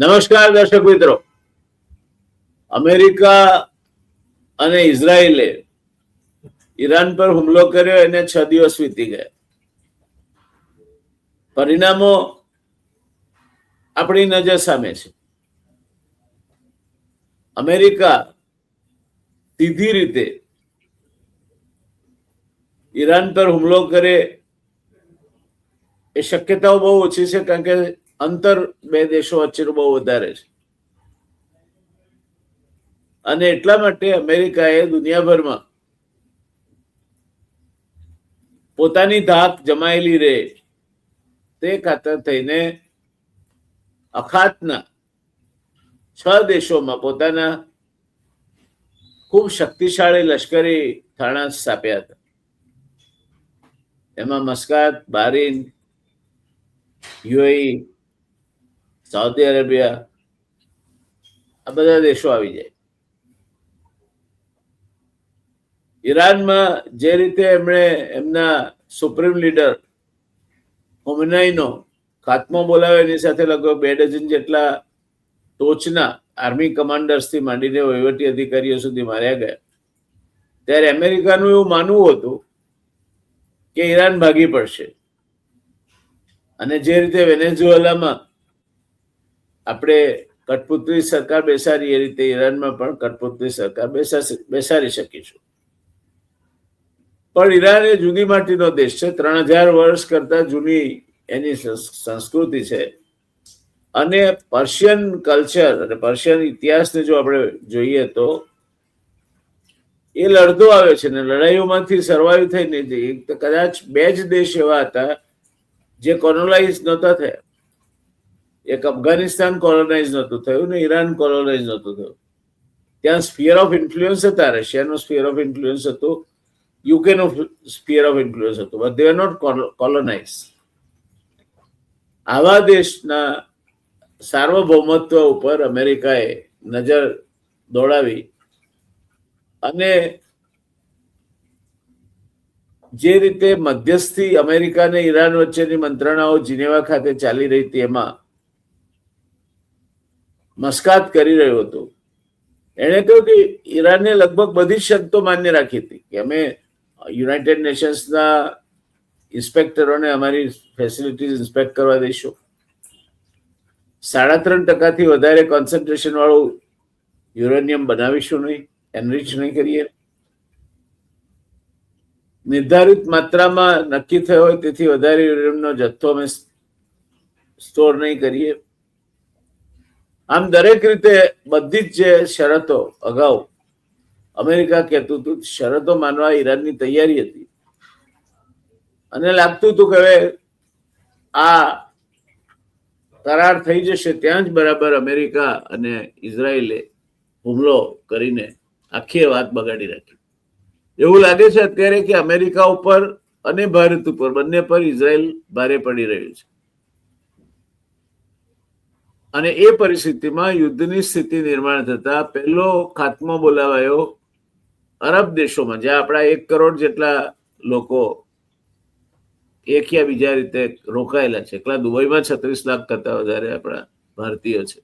નમસ્કાર દર્શક મિત્રો. અમેરિકા અને ઇઝરાયલે ઈરાન પર હુમલો કર્યો એને 6 દિવસ વીતી ગયા. પરિણામો આપણી નજર સામે છે. અમેરિકા સીધી રીતે ઈરાન પર હુમલો કરે એ શક્યતાઓ બહુ ઓછી છે, કારણ કે અંતર બે દેશો વચ્ચેનું બહુ વધારે છે. અને એટલા માટે અમેરિકાએ દુનિયાભરમાં પોતાની ધાક જમાયેલી રહે તે ખાતર થઈને અખાતના 6 દેશોમાં પોતાના ખૂબ શક્તિશાળી લશ્કરી થાણા સ્થાપ્યા હતા. એમાં મસ્કાત, બહરીન, યુએઈ, સાઉદી અરેબિયા, આ બધા દેશો આવી જાય. ઈરાનમાં જે રીતે એમણે એમના સુપ્રીમ લીડર ખોમેનીનો ખાત્મો બોલાવ્યો, એની સાથે લગભગ 2 ડઝન જેટલા ટોચના આર્મી કમાન્ડર્સથી માંડીને વહીવટી અધિકારીઓ સુધી માર્યા ગયા. ત્યારે અમેરિકાનું એવું માનવું હતું કે ઈરાન ભાગી પડશે. અને જે રીતે વેનેઝુએલામાં આપણે કઠપૂતળી સરકાર બેસાડી, એ રીતે ઈરાનમાં પણ કઠપૂતળી સરકાર બેસાડી શકીશું. પણ ઈરાન એ જૂની માટીનો દેશ છે. 3000 વર્ષ કરતા જૂની એની સંસ્કૃતિ છે. અને પર્શિયન કલ્ચર અને પર્શિયન ઇતિહાસને જો આપણે જોઈએ તો એ લડતો આવે છે ને લડાઈઓમાંથી સર્વાઈવ થઈને જઈએ. કદાચ 2 જ દેશ એવા હતા જે કોલોનાઇઝ નહોતા થયા. એક અફઘાનિસ્તાન કોલોનાઇઝ નહોતું થયું ને ઈરાન કોલોનાઇઝ નહોતું થયું. ત્યાં સ્ફિયર ઓફ ઇન્ફ્લુઅન્સ હતા. રશિયાનું સ્ફિયર ઓફ ઇન્ફ્લુઅન્સ હતું, યુકેનું સ્ફિયર ઓફ ઇન્ફ્લુઅન્સ હતું, but they are not colonise. આવા દેશના સાર્વભૌમત્વ ઉપર અમેરિકાએ નજર દોડાવી અને જે રીતે મધ્યસ્થી અમેરિકા અને ઈરાન વચ્ચેની મંત્રણાઓ જીનેવા ખાતે ચાલી રહી હતી, એમાં મસ્કાત કરી રહ્યું હતું. એણે કહ્યું કે ઈરાને લગભગ બધી શરતો માન્ય રાખી હતી કે અમે યુનાઇટેડ નેશન્સના ઇન્સ્પેક્ટરોને અમારી ફેસિલિટીઝ ઇન્સ્પેક્ટ કરવા દઈશું. 3.5% વધારે કોન્સન્ટ્રેશન વાળું યુરેનિયમ બનાવીશું નહીં, એનરીચ નહીં કરીએ. નિર્ધારિત માત્રામાં નક્કી થયો હોય તેથી વધારે યુરેનિયમનો જથ્થો અમે સ્ટોર નહીં કરીએ. આમ દરેક રીતે બધી જ જે શરતો અગાઉ અમેરિકા કહેતું હતું, શરતો માનવા ઈરાનની તૈયારી હતી. અને લાગતું હતું કે હવે આ કરાર થઈ જશે ત્યાં જ બરાબર અમેરિકા અને ઇઝરાયલે હુમલો કરીને આખી વાત બગાડી રાખી. એવું લાગે છે અત્યારે કે અમેરિકા ઉપર અને ભારત ઉપર બંને પર ઇઝરાયલ ભારે પડી રહ્યું છે. અને એ પરિસ્થિતિમાં યુદ્ધની સ્થિતિ નિર્માણ થતા પહેલો ખાત્મો બોલાવાયો અરબ દેશોમાં, જ્યાં આપણા 1 કરોડ જેટલા લોકો એક યા બીજા રીતે રોકાયેલા છે. એકલા દુબઈમાં 36 લાખ કરતા વધારે આપણા ભારતીયો છે.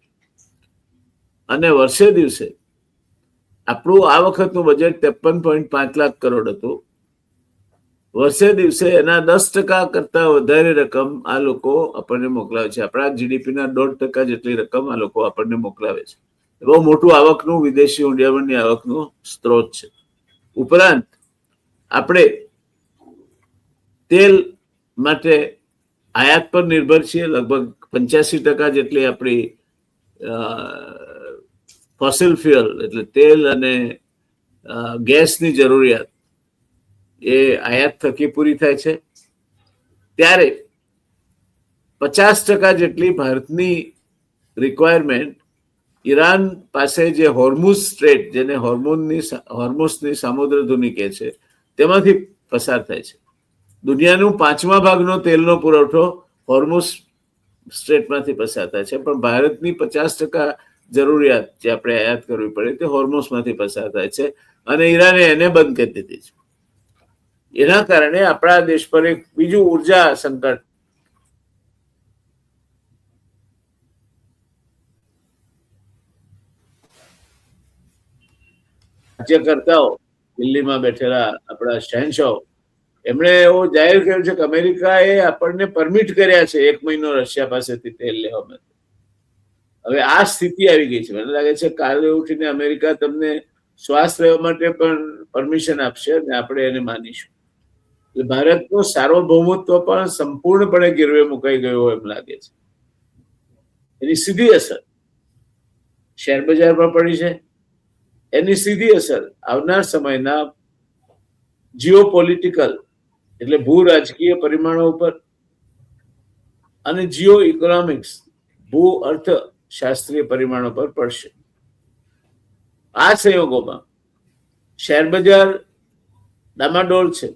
અને વર્ષે દિવસે આપણું આ વખતનું બજેટ 53.5 લાખ કરોડ હતું. વર્ષે દિવસે એના 10% કરતા વધારે રકમ આ લોકો આપણને મોકલાવે છે. આપણા જીડીપીના 1.5% જેટલી રકમ આ લોકો આપણને મોકલાવે છે. બહુ મોટું આવકનું, વિદેશી ઊંડિયામણની આવકનું સ્ત્રોત છે. ઉપરાંત આપણે તેલ માટે આયાત પર નિર્ભર છીએ. લગભગ 85% જેટલી આપણી ફોસિલ ફ્યુઅલ એટલે તેલ અને ગેસની જરૂરિયાત એ આયાત થકી પૂરી થાય છે. ત્યારે 50% જેટલી ભારતની રિક્વાયરમેન્ટ ઈરાન પાસે જે હોર્મુઝ સ્ટ્રેટ, જેને હોર્મુઝની સામુદ્રધુની કહે છે, તેમાંથી પસાર થાય છે. દુનિયાનું 5મા ભાગનો તેલનો પુરવઠો હોર્મુઝ સ્ટ્રેટમાંથી પસાર થાય છે. પણ ભારતની 50% જરૂરિયાત જે આપણે આયાત કરવી પડે તે હોર્મુઝમાંથી પસાર થાય છે. અને ઈરાને એને બંધ કરી દીધી છે. એના કારણે આપણા દેશ પર એક બીજું ઉર્જા સંકટ રાજ્યકર્તાઓ દિલ્હીમાં બેઠેલા આપણા શહેનશાહ એમણે એવું જાહેર કર્યું છે કે અમેરિકાએ આપણને પરમિટ કર્યા છે 1 મહિનો રશિયા પાસેથી તેલ લેવા માટે. હવે આ સ્થિતિ આવી ગઈ છે. મને લાગે છે કાલે ઉઠીને અમેરિકા તમને શ્વાસ લેવા માટે પણ પરમિશન આપશે અને આપણે એને માનીશું. એટલે ભારતનું સાર્વભૌમત્વ પણ સંપૂર્ણપણે ગીરવે મુકાઈ ગયું એમ લાગે છે. એની સીધી અસર શેર બજાર પર પડી છે. એની સીધી અસર આવનાર સમયના જીઓપોલિટિકલ એટલે ભૂ રાજકીય પરિમાણો ઉપર અને જીઓ ઇકોનોમિક્સ ભૂ અર્થશાસ્ત્રીય પરિમાણો પર પડશે. આ સંયોગોમાં શેર બજાર ડામાડોળ છે.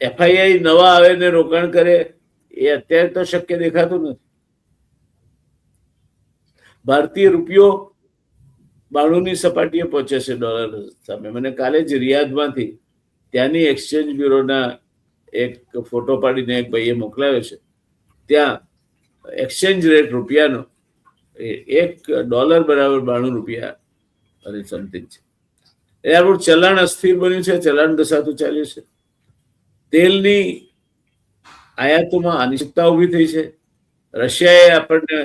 એફઆઈઆઈ નવા આવે ને રોકાણ કરે એ અત્યારે તો શક્ય દેખાતું નથી. ભારતીય રૂપિયો 92ની સપાટીએ પહોંચે છે ડોલર સામે. મને કાલે જ રિયાદમાંથી ત્યાંની એક્સચેન્જ બ્યુરોના એક ફોટો પાડીને એક ભાઈએ મોકલાવ્યો છે. ત્યાં એક્સચેન્જ રેટ રૂપિયાનો $1 બરાબર 92 રૂપિયા અને સમથિંગ છે. એ આપણું ચલણ અસ્થિર બન્યું છે, ચલણ ઘસાતું ચાલ્યું છે. તેલની આયાતોમાં અનિશ્ચિતતા ઊભી થઈ છે. રશિયાએ આપણને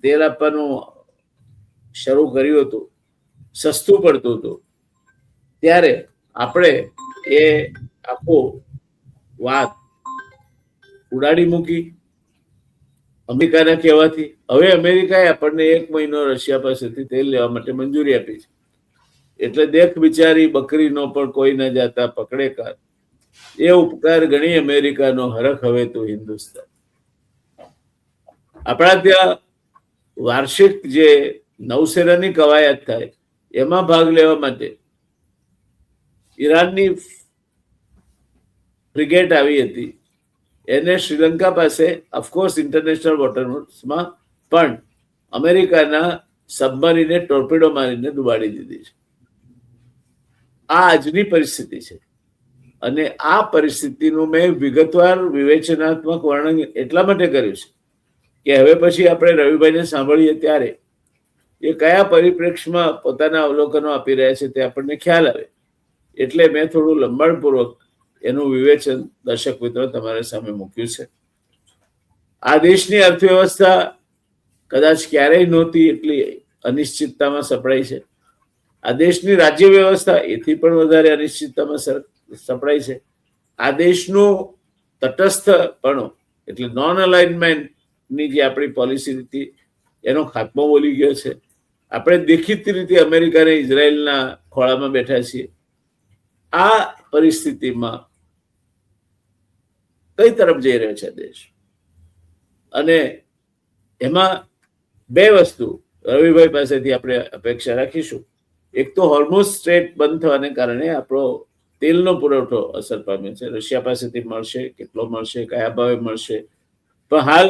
તેલ આપવાનું શરૂ કર્યું હતું, સસ્તું પડતું હતું, ત્યારે આપણે એ આખો વાત ઉડાડી મૂકી અમેરિકાના કહેવાથી. હવે અમેરિકાએ આપણને 1 મહિનો રશિયા પાસેથી તેલ લેવા માટે મંજૂરી આપી છે. એટલે દેખ બિચારી બકરીનો પણ કોઈ ન જાતા પકડે કાર, એ ઉપકાર ગણી અમેરિકાનો હરખ હવે તો હિન્દુસ્તાન. આપણા ત્યાં વાર્ષિક જે નૌસેનાની કવાયત થાય એમાં ભાગ લેવા માટે ઈરાનની ફ્રિગેટ આવી હતી. એને શ્રીલંકા પાસે ઓફકોર્સ ઇન્ટરનેશનલ વોટર્સમાં પણ અમેરિકાના સબમરીને ટોર્પેડો મારીને ડુબાડી દીધી છે. આ આજની પરિસ્થિતિ છે. અને આ પરિસ્થિતિનું મેં વિગતવાર વિવેચનાત્મક વર્ણન એટલા માટે કર્યું છે કે હવે પછી આપણે રવિભાઈને સાંભળીએ ત્યારે એ કયા પરિપ્રેક્ષમાં પોતાના અવલોકનો આપી રહ્યા છે તે આપણને ખ્યાલ આવે. એટલે મેં થોડું લંબાણપૂર્વક એનું વિવેચન દર્શક મિત્રો તમારા સામે મૂક્યું છે. આ દેશની અર્થવ્યવસ્થા કદાચ ક્યારેય નહોતી એટલી અનિશ્ચિતતામાં સપડાઈ છે. આ દેશની રાજ્ય વ્યવસ્થા એથી પણ વધારે અનિશ્ચિતતામાં સપડાઈ છે. આ દેશનું તટસ્થપણું એટલે નોન અલાઇનમેન્ટની જે આપણી પોલિસી હતી એનો ખાત્મો બોલી ગયો છે. આપણે દેખીતી રીતે અમેરિકા અને ઇઝરાયલના ખોળામાં બેઠા છીએ. આ પરિસ્થિતિમાં કઈ તરફ જઈ રહ્યો છે દેશ? અને એમાં બે વસ્તુ રવિભાઈ પાસેથી આપણે અપેક્ષા રાખીશું. એક તો હોર્મુઝ સ્ટ્રેટ બંધ થવાને કારણે આપણો તેલનો પુરવઠો અસર પામ્યો છે. રશિયા પાસેથી મળશે, કેટલો મળશે, કયા ભાવે મળશે. પણ હાલ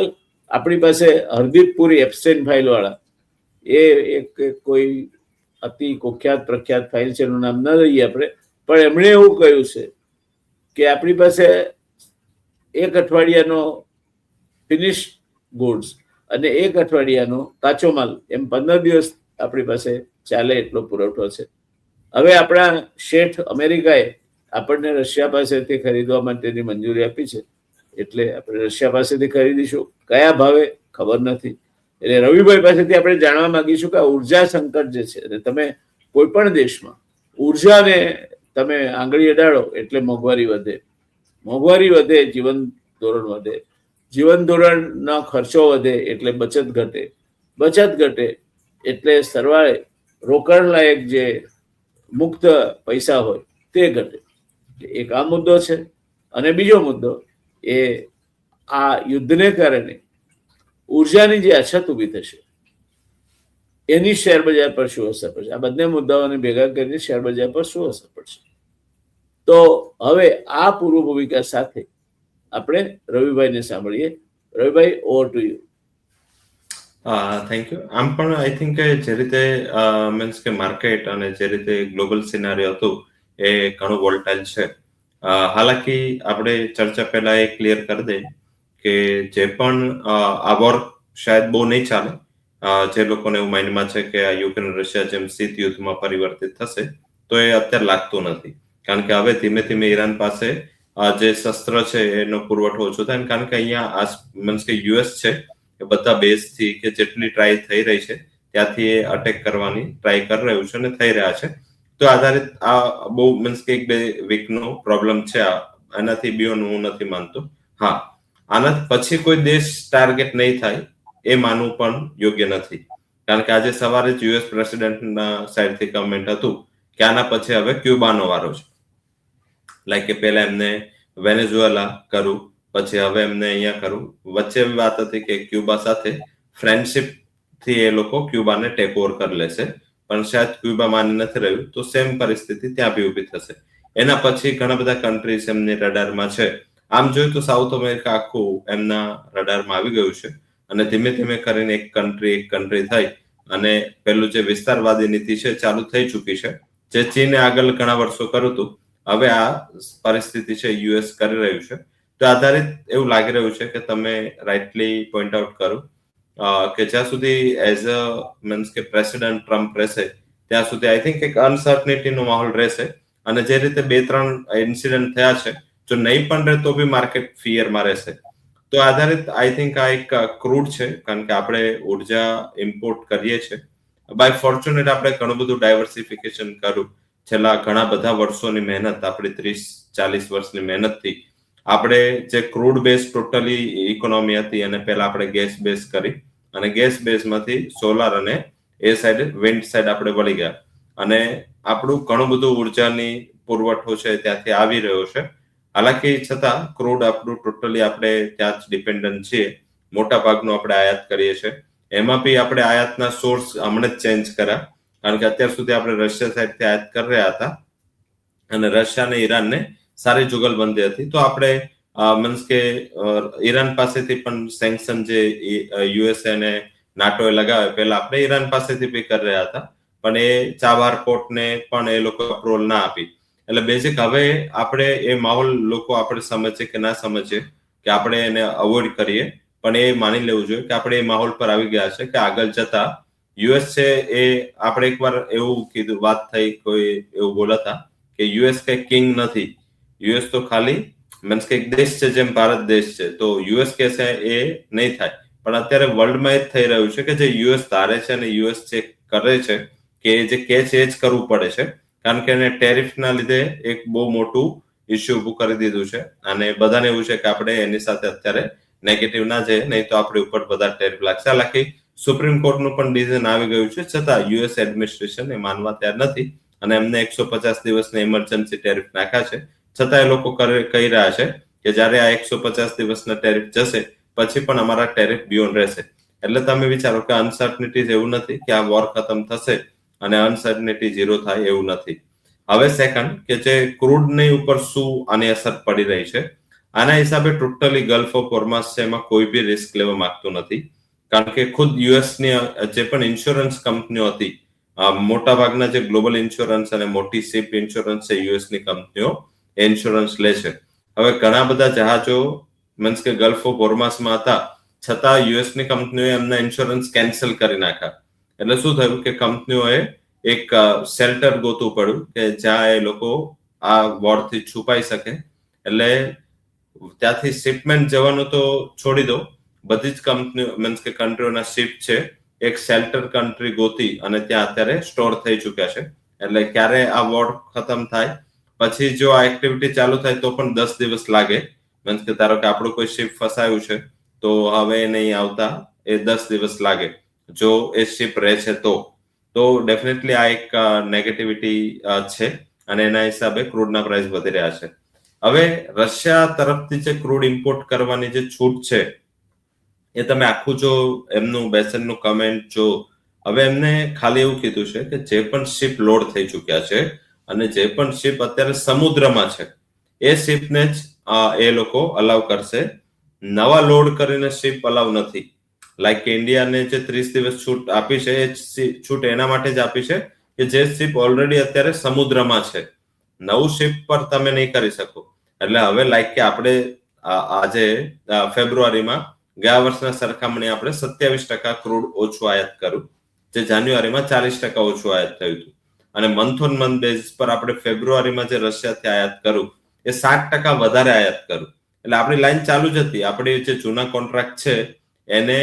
આપણી પાસે હરદીપપુરી એબસ્ટેન ફાઇલ વાળા એ એક કોઈ અતિ કુખ્યાત પ્રખ્યાત ફાઇલ છે, એનું નામ ન લઈએ આપણે, પણ એમણે એવું કહ્યું છે કે આપણી પાસે 1 અઠવાડિયાનો ફિનિશ ગુડ્સ અને 1 અઠવાડિયાનો કાચો માલ એમ 15 દિવસ આપણી પાસે ચાલે એટલો પુરવઠો છે. હવે આપણા શેઠ અમેરિકાએ આપણને રશિયા પાસેથી ખરીદવા માટેની મંજૂરી આપી છે. એટલે આપણે રશિયા પાસેથી ખરીદીશું. કયા ભાવે ખબર નથી. એટલે રવિભાઈ પાસેથી આપણે જાણવા માંગીશું કે આ ઉર્જા સંકટ જે છે, અને તમે કોઈ પણ દેશમાં ઉર્જાને તમે આંગળી અડાડો એટલે મોંઘવારી વધે. મોંઘવારી વધે, જીવન ધોરણ વધે. જીવન ધોરણના ખર્ચો વધે એટલે બચત ઘટે. બચત ઘટે એટલે સરવાળે રોકાણ લાયક જે મુક્ત પૈસા હોય તે ઘટે. એક આ મુદ્દો છે. અને બીજો મુદ્દો એ આ યુદ્ધને કારણે ઉર્જાની જે અછત ઊભી થશે એની શેર બજાર પર શું અસર પડશે? આ બંને મુદ્દાઓને ભેગા કરીને શેર બજાર પર શું અસર પડશે? તો હવે આ પૂર્વ ભૂમિકા સાથે આપણે રવિભાઈને સાંભળીએ. Ravibhai, over to you. Thank you. આમ પણ આઈ થિંક જે રીતે મીન્સ કે માર્કેટ અને જે રીતે ગ્લોબલ સિનારીઓ હતું એ ઘણું વોલ્ટાઇલ છે. હાલાકી આપણે ચર્ચા પહેલા એ ક્લિયર કરી દે કે જે પણ આ વોર શાયદ બહુ નહીં ચાલે જે લોકોને એવું માઇન્ડમાં છે કે આ યુક્રેન રશિયા જેમ શીત યુદ્ધમાં પરિવર્તિત થશે, તો એ અત્યારે લાગતું નથી. કારણ કે હવે ધીમે ધીમે ઈરાન પાસે જે શસ્ત્ર છે એનો પુરવઠો ઓછો થાય, કારણ કે અહીંયા મીન્સ કે યુએસ છે એ બધા બેઝથી કે જેટલી ટ્રાય થઈ રહી છે ત્યાંથી એ અટેક કરવાની ટ્રાય કરી રહ્યું છે અને થઈ રહ્યા છે. તો આધારિત આ બહુ મીન્સ કે 1-2 વીકનો પ્રોબ્લેમ છે. એનાથી બિયોન્ડ હું નથી માનતો. હા, આના પછી કોઈ દેશ ટાર્ગેટ નહીં થાય એ માનવું પણ યોગ્ય નથી. કારણ કે આજે સવારે જ યુએસ પ્રેસિડેન્ટના સાઈડથી કમેન્ટ હતું કે આના પછી હવે ક્યુબાનો વારો છે. લાઈક કે પહેલા એમને વેનેઝુએલા કરું, પછી હવે એમને અહીંયા કરું. વચ્ચે એવી વાત હતી કે ક્યુબા સાથે ફ્રેન્ડશિપ થી એ લોકો ક્યુબાને ટેક ઓવર કરી લેશે, પણ શાયદ ક્યુબા માની નથી રહ્યું, તો સેમ પરિસ્થિતિ ત્યાં બી ઊભી થશે. એના પછી ઘણા બધા કન્ટ્રીઝ એમની રડારમાં છે. આમ જોઈએ તો સાઉથ અમેરિકા આખું એમના રડારમાં આવી ગયું છે અને ધીમે ધીમે કરીને એક કન્ટ્રી થઈ અને પેલું જે વિસ્તારવાદી નીતિ છે ચાલુ થઈ ચૂકી છે, જે ચીને આગળ ઘણા વર્ષો કર્યું હતું. હવે આ પરિસ્થિતિ છે યુએસ કરી રહ્યું છે. તો આધારિત એવું લાગી રહ્યું છે કે તમે રાઇટલી પોઈન્ટ આઉટ કરો કે જ્યાં સુધી એઝ અ મીન્સ કે પ્રેસિડેન્ટ ટ્રમ્પ રહેશે ત્યાં સુધી આઈ થિંક એક અનસર્ટનિટીનો માહોલ રહેશે. અને જે રીતે 2-3 ઇન્સિડન્ટ થયા છે, જો નહીં પણ રહે તો બી માર્કેટ ફિયરમાં રહેશે. તો આધારિત આઈ થિંક આ એક ક્રૂડ છે, કારણ કે આપણે ઉર્જા ઇમ્પોર્ટ કરીએ છીએ. બાય ફોર્ચ્યુનેટ આપણે ઘણું બધું ડાયવર્સિફિકેશન કર્યું. છેલ્લા ઘણા બધા વર્ષોની મહેનત, આપણી 30-40 વર્ષની મહેનતથી આપણે જે ક્રૂડ બેઝ ટોટલી ઇકોનોમી હતી અને પહેલા આપણે ગેસ બેઝ કરી અને ગેસ બેઝમાંથી સોલાર અને એ સાઈડ વિન્ડ સાઈડ આપણે વળી ગયા અને આપણું ઘણું બધું ઉર્જાની પુરવઠો છે ત્યાંથી આવી રહ્યો છે. હાલાકી છતાં ક્રૂડ આપણું ટોટલી આપણે ત્યાં જ ડિપેન્ડન્ટ છીએ. મોટા ભાગનું આપણે આયાત કરીએ છીએ. એમાં બી આપણે આયાતના સોર્સ હમણાં જ ચેન્જ કર્યા, કારણ કે અત્યાર સુધી આપણે રશિયા સાઈડથી આયાત કરી રહ્યા હતા અને રશિયા અને ઈરાનને સારી જુગલબંધી હતી. તો આપણે મીન્સ કે ઈરાન પાસેથી પણ સેન્કશન જે યુએસએ અને નાટોએ લગાવે પહેલા આપણે ઈરાન પાસેથી બી કરી રહ્યા હતા, પણ એ ચાબહાર પોર્ટને પણ એ લોકો અપ્રુવલ ના આપી. એટલે બેઝિક હવે આપણે એ માહોલ લોકો આપણે સમજે કે ના સમજે કે આપણે એને અવોઇડ કરીએ, પણ એ માની લેવું જોઈએ કે આપણે એ માહોલ પર આવી ગયા છે કે આગળ જતા યુએસ છે એ આપણે એકવાર એવું કીધું, વાત થઈ, કોઈ એવું બોલાતા કે યુએસ કઈ કિંગ નથી. યુએસ તો ખાલી મીન્સ કે એક દેશ છે જેમ ભારત દેશ છે, તો યુએસ કે છે એ નહીં થાય. પણ અત્યારે વર્લ્ડમાં એ જ થઈ રહ્યું છે કે જે યુએસ ધારે છે અને યુએસ જે કરે છે કે જે કે છે એ જ કરવું પડે છે, કારણ કે એને ટેરિફના લીધે એક બહુ મોટું ઇસ્યુ ઉભું કરી દીધું છે અને બધાને એવું છે કે આપણે એની સાથે અત્યારે નેગેટિવ ના જઈએ, નહીં તો આપણી ઉપર બધા ટેરિફ લાગશે. હાલાકી સુપ્રીમ કોર્ટનું પણ ડિસિઝન આવી ગયું છે, છતાં યુએસ એડમિનિસ્ટ્રેશન એ માનવા તૈયાર નથી અને એમને 150 દિવસની ઇમરજન્સી ટેરિફ નાખ્યા છે. છતાં એ લોકો કહી રહ્યા છે કે જ્યારે આ 150 દિવસના ટેરિફ જશે પછી પણ અમારા ટેરિફ બિયોન્ડ રહેશે. એટલે તમે વિચારો કે અનસર્ટનિટીઝ એવું નથી કે આ વોર ખતમ થશે અને અનસર્ટનિટી 0 થાય, એવું નથી. હવે સેકન્ડ કે જે ક્રૂડની ઉપર શું આની અસર પડી રહી છે, આના હિસાબે ટોટલી ગલ્ફ ઓફ હોર્મઝ છે એમાં કોઈ બી રિસ્ક લેવા માંગતું નથી, કારણ કે ખુદ યુએસની જે પણ ઇન્સ્યોરન્સ કંપનીઓ હતી, મોટા ભાગના જે ગ્લોબલ ઇન્સ્યોરન્સ અને મોટી શિપ ઇન્સ્યોરન્સ છે યુએસની કંપનીઓ એ ઇન્સ્યોરન્સ લે છે. હવે ઘણા બધા જહાજો મીન્સ કે ગલ્ફ ઓફ હોર્મઝમાં હતા, છતાં યુએસની કંપનીઓએ એમના ઇન્સ્યોરન્સ કેન્સલ કરી નાખ્યા. એટલે શું થયું કે કંપનીઓએ એક શેલ્ટર ગોતવું પડ્યું કે જ્યાં એ લોકો આ વોરથી છુપાઈ શકે. એટલે ત્યાંથી શિપમેન્ટ જવાનું તો છોડી દો, બધી જ કંપનીઓ મીન્સ કે કન્ટ્રીઓના શિપ છે એક શેલ્ટર કન્ટ્રી ગોતી અને ત્યાં અત્યારે સ્ટોર થઈ ચુક્યા છે. એટલે ક્યારે આ વોર ખતમ થાય પછી જો આ એક્ટિવિટી ચાલુ થાય તો પણ 10 દિવસ લાગે. મીન્સ કે ધારો કે આપણું કોઈ શિપ ફસાયું છે તો હવે નહીં આવતા એ 10 દિવસ લાગે, જો એ શિપ રહે છે તો ડેફિનેટલી આ એક નેગેટિવિટી છે અને એના હિસાબે ક્રૂડના પ્રાઇસ વધી રહ્યા છે. હવે રશિયા તરફથી જે ક્રૂડ ઇમ્પોર્ટ કરવાની જે છૂટ છે એ તમે આખું જો એમનું બેસનનું કમેન્ટ જો, હવે એમને ખાલી એવું કીધું છે કે જે પણ શિપ લોડ થઈ ચુક્યા છે અને જે પણ શિપ અત્યારે સમુદ્રમાં છે એ શિપને જ એ લોકો અલાવ કરશે. નવા લોડ કરીને શિપ અલાવ નથી. લાઈક કે ઇન્ડિયાને જે 30 દિવસ છૂટ આપી છે એ છૂટ એના માટે જ આપી છે કે જે શિપ ઓલરેડી અત્યારે સમુદ્રમાં છે, નવું શિપ પર તમે નહીં કરી શકો. એટલે હવે લાઈક કે આપણે આજે ફેબ્રુઆરીમાં ગયા વર્ષના સરખામણી આપણે 27% ક્રૂડ ઓછું આયાત કર્યું, જે જાન્યુઆરીમાં 40% ઓછું આયાત થયું હતું. અને મંથ ઓન મંથ બેઝિસ પર આપણે ફેબ્રુઆરીમાં જે રશિયાથી આયાત કર્યું એ 7% વધારે આયાત કર્યું. એટલે આપણી લાઈન ચાલુ જ હતી. આપણી જે જૂના કોન્ટ્રાક્ટ છે એને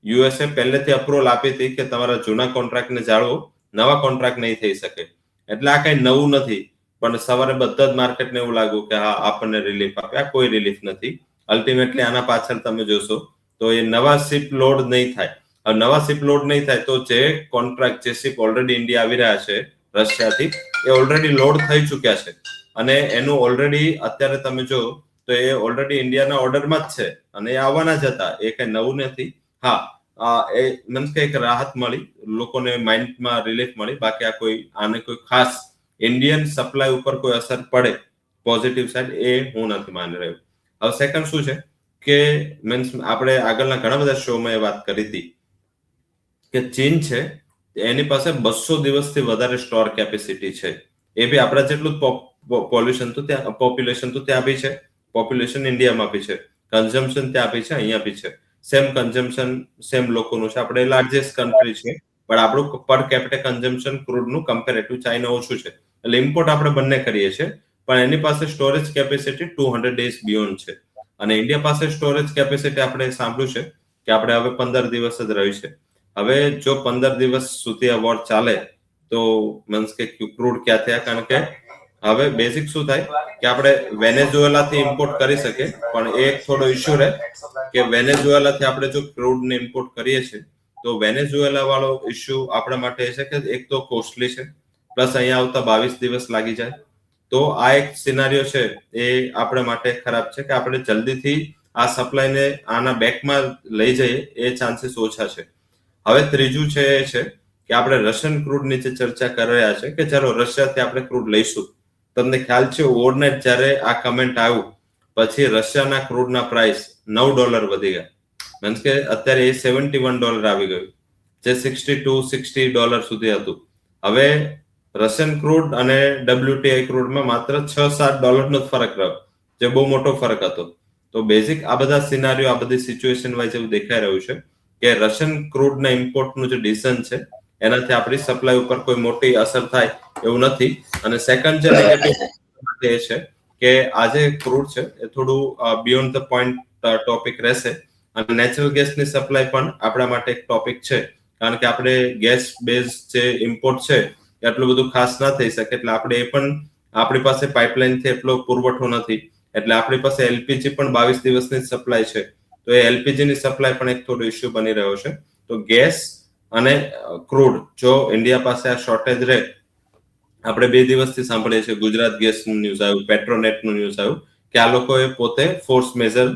યુએસએ પહેલેથી અપ્રુવલ આપી હતી કે તમારા જૂના કોન્ટ્રાક્ટને જાળવો, નવા કોન્ટ્રાક્ટ નહીં થઈ શકે. એટલે આ કઈ નવું નથી. પણ સવારે બધા જ માર્કેટને એવું લાગ્યું કે હા આપણને રિલીફ આપે. આ કોઈ રિલીફ નથી. અલ્ટિમેટલી આના પાછળ તમે જોશો તો એ નવા શિપ લોડ નહીં થાય. હવે નવા શિપ લોડ નહીં થાય તો જે કોન્ટ્રાક્ટ, જે શિપ ઓલરેડી ઇન્ડિયા આવી રહ્યા છે રશિયાથી, એ ઓલરેડી લોડ થઈ ચુક્યા છે. અને એનું ઓલરેડી અત્યારે તમે જો તો એ ઓલરેડી ઇન્ડિયાના ઓર્ડરમાં જ છે અને એ આવવાના જ હતા. એ કઈ નવું નથી. હા, એ મીન્સ કે એક રાહત મળી, લોકોને માઇન્ડમાં રિલીફ મળી. બાકી આ કોઈ આને કોઈ ખાસ ઇન્ડિયન સપ્લાય ઉપર કોઈ અસર પડે પોઝિટિવ સાઈડ એ હું નથી માની રહ્યો. હવે સેકન્ડ શું છે કે મીન્સ આપણે આગળના ઘણા બધા શોમાં એ વાત કરી હતી કે ચીન છે એની પાસે 200 દિવસથી વધારે સ્ટોર કેપેસિટી છે. એ બી આપણા જેટલું પોપ્યુલેશન તો ત્યાં બી છે, પોપ્યુલેશન ઇન્ડિયામાં બી છે, કન્ઝમ્પશન ત્યાં બી છે, અહીંયા બી છે. સેમ કન્ઝમ્પશન સેમ લોકોનું છે. આપણે લાર્જેસ્ટ કન્ટ્રી છે પણ આપણું પર કેપિટા કન્ઝમ્પશન ક્રૂડનું કમ્પેરેટિવ ચાઇના ઓછું છે. એટલે ઇમ્પોર્ટ આપણે બંને કરીએ છીએ, પણ એની પાસે સ્ટોરેજ કેપેસિટી 200 ડેઝ બિયોન્ડ છે. અને ઇન્ડિયા પાસે સ્ટોરેજ કેપેસિટી આપણે સાંભળ્યું છે કે આપણે હવે 15 દિવસ જ રહ્યું છે. હવે જો 15 દિવસ સુધી આ વોર ચાલે તો મીન્સ કે ક્રૂડ ક્યાં થયા? કારણ કે હવે બેઝિક શું થાય કે આપણે વેનેઝુએલાથી ઇમ્પોર્ટ કરી શકીએ, પણ એક થોડો ઇશ્યુ રહે કે વેનેઝુએલાથી આપણે જો ક્રૂડને ઇમ્પોર્ટ કરીએ છીએ તો વેનેઝુએલા વાળો ઇશ્યુ આપણા માટે એ છે કે એક તો કોસ્ટલી છે, પ્લસ અહીંયા આવતા 22 દિવસ લાગી જાય. તો આ એક સિનારીઓ છે એ આપણા માટે ખરાબ છે કે આપણે જલ્દીથી આ સપ્લાયને આના બેકમાં લઈ જઈએ એ ચાન્સીસ ઓછા છે. હવે ત્રીજું છે એ છે કે આપણે રશિયન ક્રૂડની જે ચર્ચા કરી રહ્યા છે કે ચાલો રશિયાથી આપણે ક્રૂડ લઈશું. તમને ખ્યાલ છે ઓવરનાઇટ જ્યારે આ કમેન્ટ આવ્યું પછી રશિયાના ક્રૂડના પ્રાઇસ $9 વધી ગયા. મીન્સ કે અત્યારે એ $71 આવી ગયું, જે $62-60 સુધી હતું. હવે રશિયન ક્રૂડ અને WTI ક્રૂડમાં માત્ર $6-7 નો ફરક રહ્યો, જે બહુ મોટો ફરક હતો. તો બેઝિક આ બધા સિનારીઓ, આ બધી સિચ્યુએશન વાઇઝ એવું દેખાઈ રહ્યું છે કે રશિયન ક્રૂડના ઇમ્પોર્ટનું જે ડિસિઝન છે એનાથી આપણી સપ્લાય ઉપર કોઈ મોટી અસર થાય એવું નથી. અને સેકન્ડ જે નેગેટિવ એ છે કે આજે ક્રૂડ છે એ થોડું બિયોન્ડ ધ પોઈન્ટ ટોપિક રહેશે. અને નેચરલ ગેસની સપ્લાય પણ આપણા માટે એક ટોપિક છે, કારણ કે આપણે ગેસ બેઝ જે ઇમ્પોર્ટ છે એટલું બધું ખાસ ના થઈ શકે. એટલે આપણે એ પણ આપણી પાસે પાઇપલાઇનથી એટલો પુરવઠો નથી. એટલે આપણી પાસે એલપીજી પણ 22 દિવસની સપ્લાય છે. તો એ એલપીજી ની સપ્લાય પણ એક થોડો ઇશ્યુ બની રહ્યો છે. તો ગેસ અને ક્રૂડ જો ઇન્ડિયા પાસે આ શોર્ટેજ રહે, આપણે 2 દિવસથી સાંભળીએ છીએ ગુજરાત ગેસનું ન્યૂઝ આવ્યું, પેટ્રોનેટનું ન્યૂઝ આવ્યું કે આ લોકોએ પોતે ફોર્સ મેજર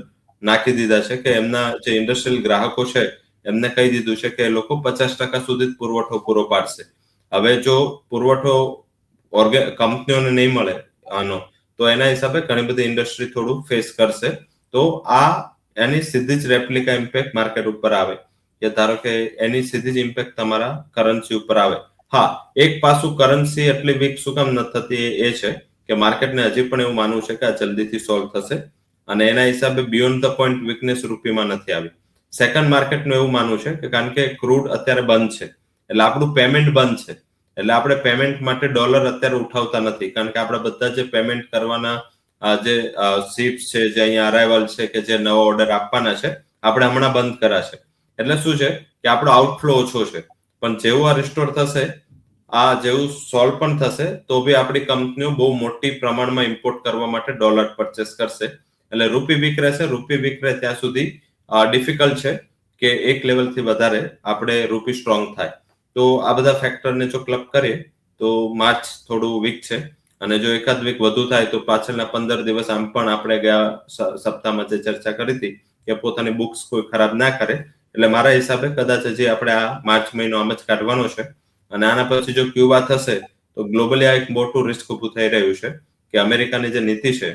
નાખી દીધા છે કે એમના જે ઇન્ડસ્ટ્રીયલ ગ્રાહકો છે એમને કહી દીધું છે કે એ લોકો 50% સુધી પુરવઠો પૂરો પાડશે. હવે જો પુરવઠો કંપનીઓને નહીં મળે આનો, તો એના હિસાબે ઘણી બધી ઇન્ડસ્ટ્રી થોડું ફેસ કરશે. તો આ એની સીધી જ રેપ્લિકા ઇમ્પેક્ટ માર્કેટ ઉપર આવે કે ધારો કે એની સીધી જ ઇમ્પેક્ટ તમારા કરન્સી ઉપર આવે. હા, એક પાસું કરન્સી એટલી વીક શું કામ નથી થતી એ છે કે માર્કેટને હજી પણ એવું માનવું છે કે આ જલ્દીથી સોલ્વ થશે અને એના હિસાબે બિયોન્ડ ધ પોઈન્ટ વીકનેસ રૂપીમાં નથી આવી. સેકન્ડ માર્કેટનું એવું માનવું છે કે કારણ કે ક્રૂડ અત્યારે બંધ છે એટલે આપણું પેમેન્ટ બંધ છે, એટલે આપણે પેમેન્ટ માટે ડોલર અત્યારે ઉઠાવતા નથી, કારણ કે આપણે બધા જે પેમેન્ટ કરવાના જે શિપ્સ છે, જે અહીંયા અરાઇવલ છે કે જે નવો ઓર્ડર આપવાના છે આપણે હમણાં બંધ કર્યા છે. એટલે શું છે કે આપણો આઉટફ્લો ઓછો છે. પણ જેવું આ રિસ્ટોર થશે, આ જેવું સોલ્વ પણ થશે, તો બી આપણી કંપનીઓ બહુ મોટી પ્રમાણમાં ઇમ્પોર્ટ કરવા માટે ડોલર પરચેસ કરશે. એટલે રૂપી વીક રહેશે. રૂપી વીક રહે ત્યાં સુધી ડિફિકલ્ટ છે કે એક લેવલથી વધારે આપણે રૂપી સ્ટ્રોંગ થાય. તો આ બધા ફેક્ટરને જો ક્લબ કરીએ તો માર્ચ થોડું વીક છે અને જો એકાદ વીક વધુ થાય તો પાછળના 15 દિવસ આમ પણ આપણે ગયા સપ્તાહમાં જે ચર્ચા કરી હતી કે પોતાની બુક્સ કોઈ ખરાબ ના કરે. એટલે મારા હિસાબે કદાચ હજી આપણે આ માર્ચ મહિનો આમ જ કાઢવાનો છે અને આના પછી જો ક્યુબા થશે તો ગ્લોબલી આ એક મોટું રિસ્ક ઉભું થઈ રહ્યું છે કે અમેરિકાની જે નીતિ છે,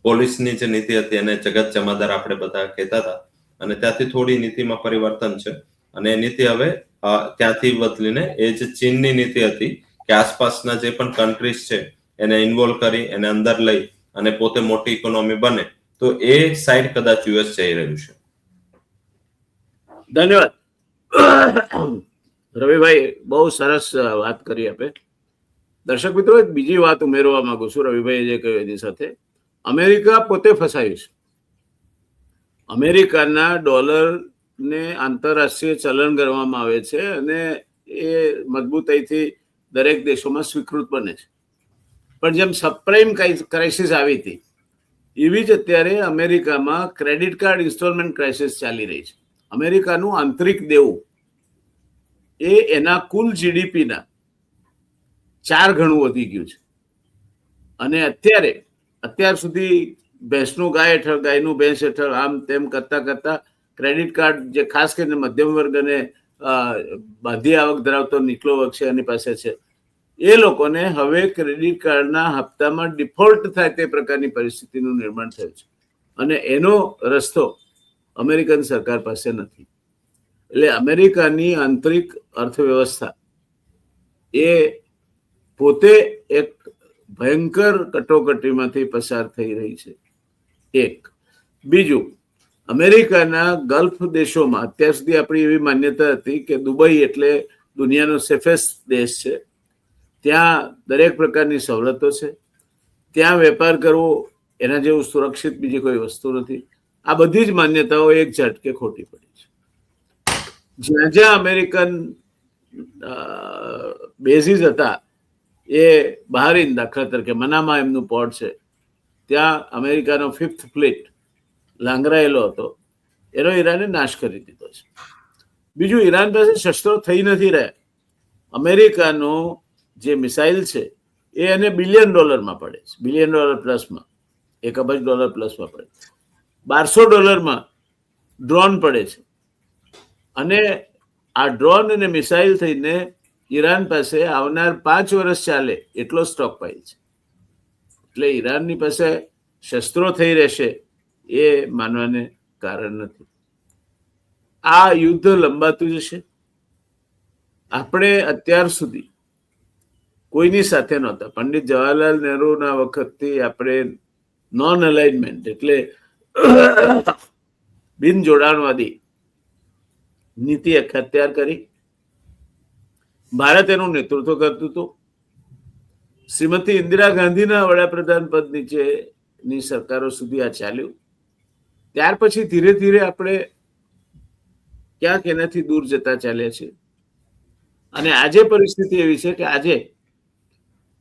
પોલિસની જે નીતિ હતી એને જગત જમાદાર આપણે બધા કહેતા હતા અને ત્યાંથી થોડી નીતિમાં પરિવર્તન છે અને એ નીતિ હવે ત્યાંથી બદલીને એ જે ચીનની નીતિ હતી કે આસપાસના જે પણ કન્ટ્રીઝ છે એને ઇન્વોલ્વ કરી એને અંદર લઈ અને પોતે મોટી ઇકોનોમી બને, તો એ સાઈડ કદાચ યુએસ જઈ રહ્યું છે. ધન્યવાદ રવિભાઈ, બહુ સરસ વાત કરી આપે. દર્શક મિત્રો, એક બીજી વાત ઉમેરવા માંગુ છું રવિભાઈએ જે કહ્યું એની સાથે. અમેરિકા પોતે ફસાયું છે. અમેરિકાના ડોલરને આંતરરાષ્ટ્રીય ચલણ ગણવામાં આવે છે અને એ મજબૂતાઈથી દરેક દેશોમાં સ્વીકૃત બને છે. પણ જેમ સબપ્રાઇમ ક્રાઇસિસ આવી હતી એવી જ અત્યારે અમેરિકામાં ક્રેડિટ કાર્ડ ઇન્સ્ટોલમેન્ટ ક્રાઇસિસ ચાલી રહી છે. અમેરિકાનું આંતરિક દેવું એ એના કુલ જીડીપીના 4 ગણું વધી ગયું છે. અને અત્યાર સુધી ભેંસનું ગાય હેઠળ, ગાયનું ભેંસ હેઠળ, આમ તેમ કરતા ક્રેડિટ કાર્ડ, જે ખાસ કરીને મધ્યમ વર્ગ અને બાંધી આવક ધરાવતો નીચલો વર્ગ છે એની પાસે છે, એ લોકોને હવે ક્રેડિટ કાર્ડના હપ્તામાં ડિફોલ્ટ થાય તે પ્રકારની પરિસ્થિતિનું નિર્માણ થયું છે. અને એનો રસ્તો અમેરિકન સરકાર પાસે નથી. એટલે અમેરિકાની આંતરિક અર્થવ્યવસ્થા એ પોતે એક ભયંકર કટોકટીમાંથી પસાર થઈ રહી છે. એક. બીજું, અમેરિકાના ગલ્ફ દેશોમાં અત્યાર સુધી આપણી એવી માન્યતા હતી કે દુબઈ એટલે દુનિયાનો સેફેસ્ટ દેશ છે, ત્યાં દરેક પ્રકારની સવલતો છે, ત્યાં વેપાર કરવો એના જેવું સુરક્ષિત બીજી કોઈ વસ્તુ નથી. આ બધી જ માન્યતાઓ એક ઝટકે ખોટી પડી છે. જ્યાં જ્યાં અમેરિકન બેઝીસ હતા એ બહારીન, દાખલા તરીકે મનામા એમનું પોર્ટ છે, ત્યાં અમેરિકાનો 5th ફ્લીટ લાંગરાયેલો હતો, એનો ઈરાને નાશ કરી દીધો છે. બીજું, ઈરાન પાસે શસ્ત્રો થઈ નથી રહ્યા. અમેરિકાનો જે મિસાઇલ છે એ એને $1 બિલિયન પડે છે, $1 બિલિયન પ્લસમાં, $1 અબજ પ્લસમાં પડે છે. $1200 ડ્રોન પડે છે. અને આ ડ્રોન અને મિસાઇલ થઈને ઈરાન પાસે આવનાર 5 વર્ષ ચાલે એટલો સ્ટોક પાઇલ છે. એટલે ઈરાનની પાસે શસ્ત્રો થઈ રહેશે એ માનવાને કારણ નથી. આ યુદ્ધ લંબાતું જશે. આપણે અત્યાર સુધી કોઈની સાથે નહોતા. પંડિત જવાહરલાલ નહેરુના વખતથી આપણે નોન અલાઇનમેન્ટ એટલે બિન જોડાણવાદી નીતિ અખત્યાર કરી. ભારત એનું નેતૃત્વ કરતું હતું. શ્રીમતી ઇન્દિરા ગાંધીના વડાપ્રધાન પદ નીચેની સરકારો સુધી આ ચાલ્યું. ત્યાર પછી ધીરે ધીરે આપણે ક્યાંક એનાથી દૂર જતા ચાલ્યા છીએ. અને આજે પરિસ્થિતિ એવી છે કે આજે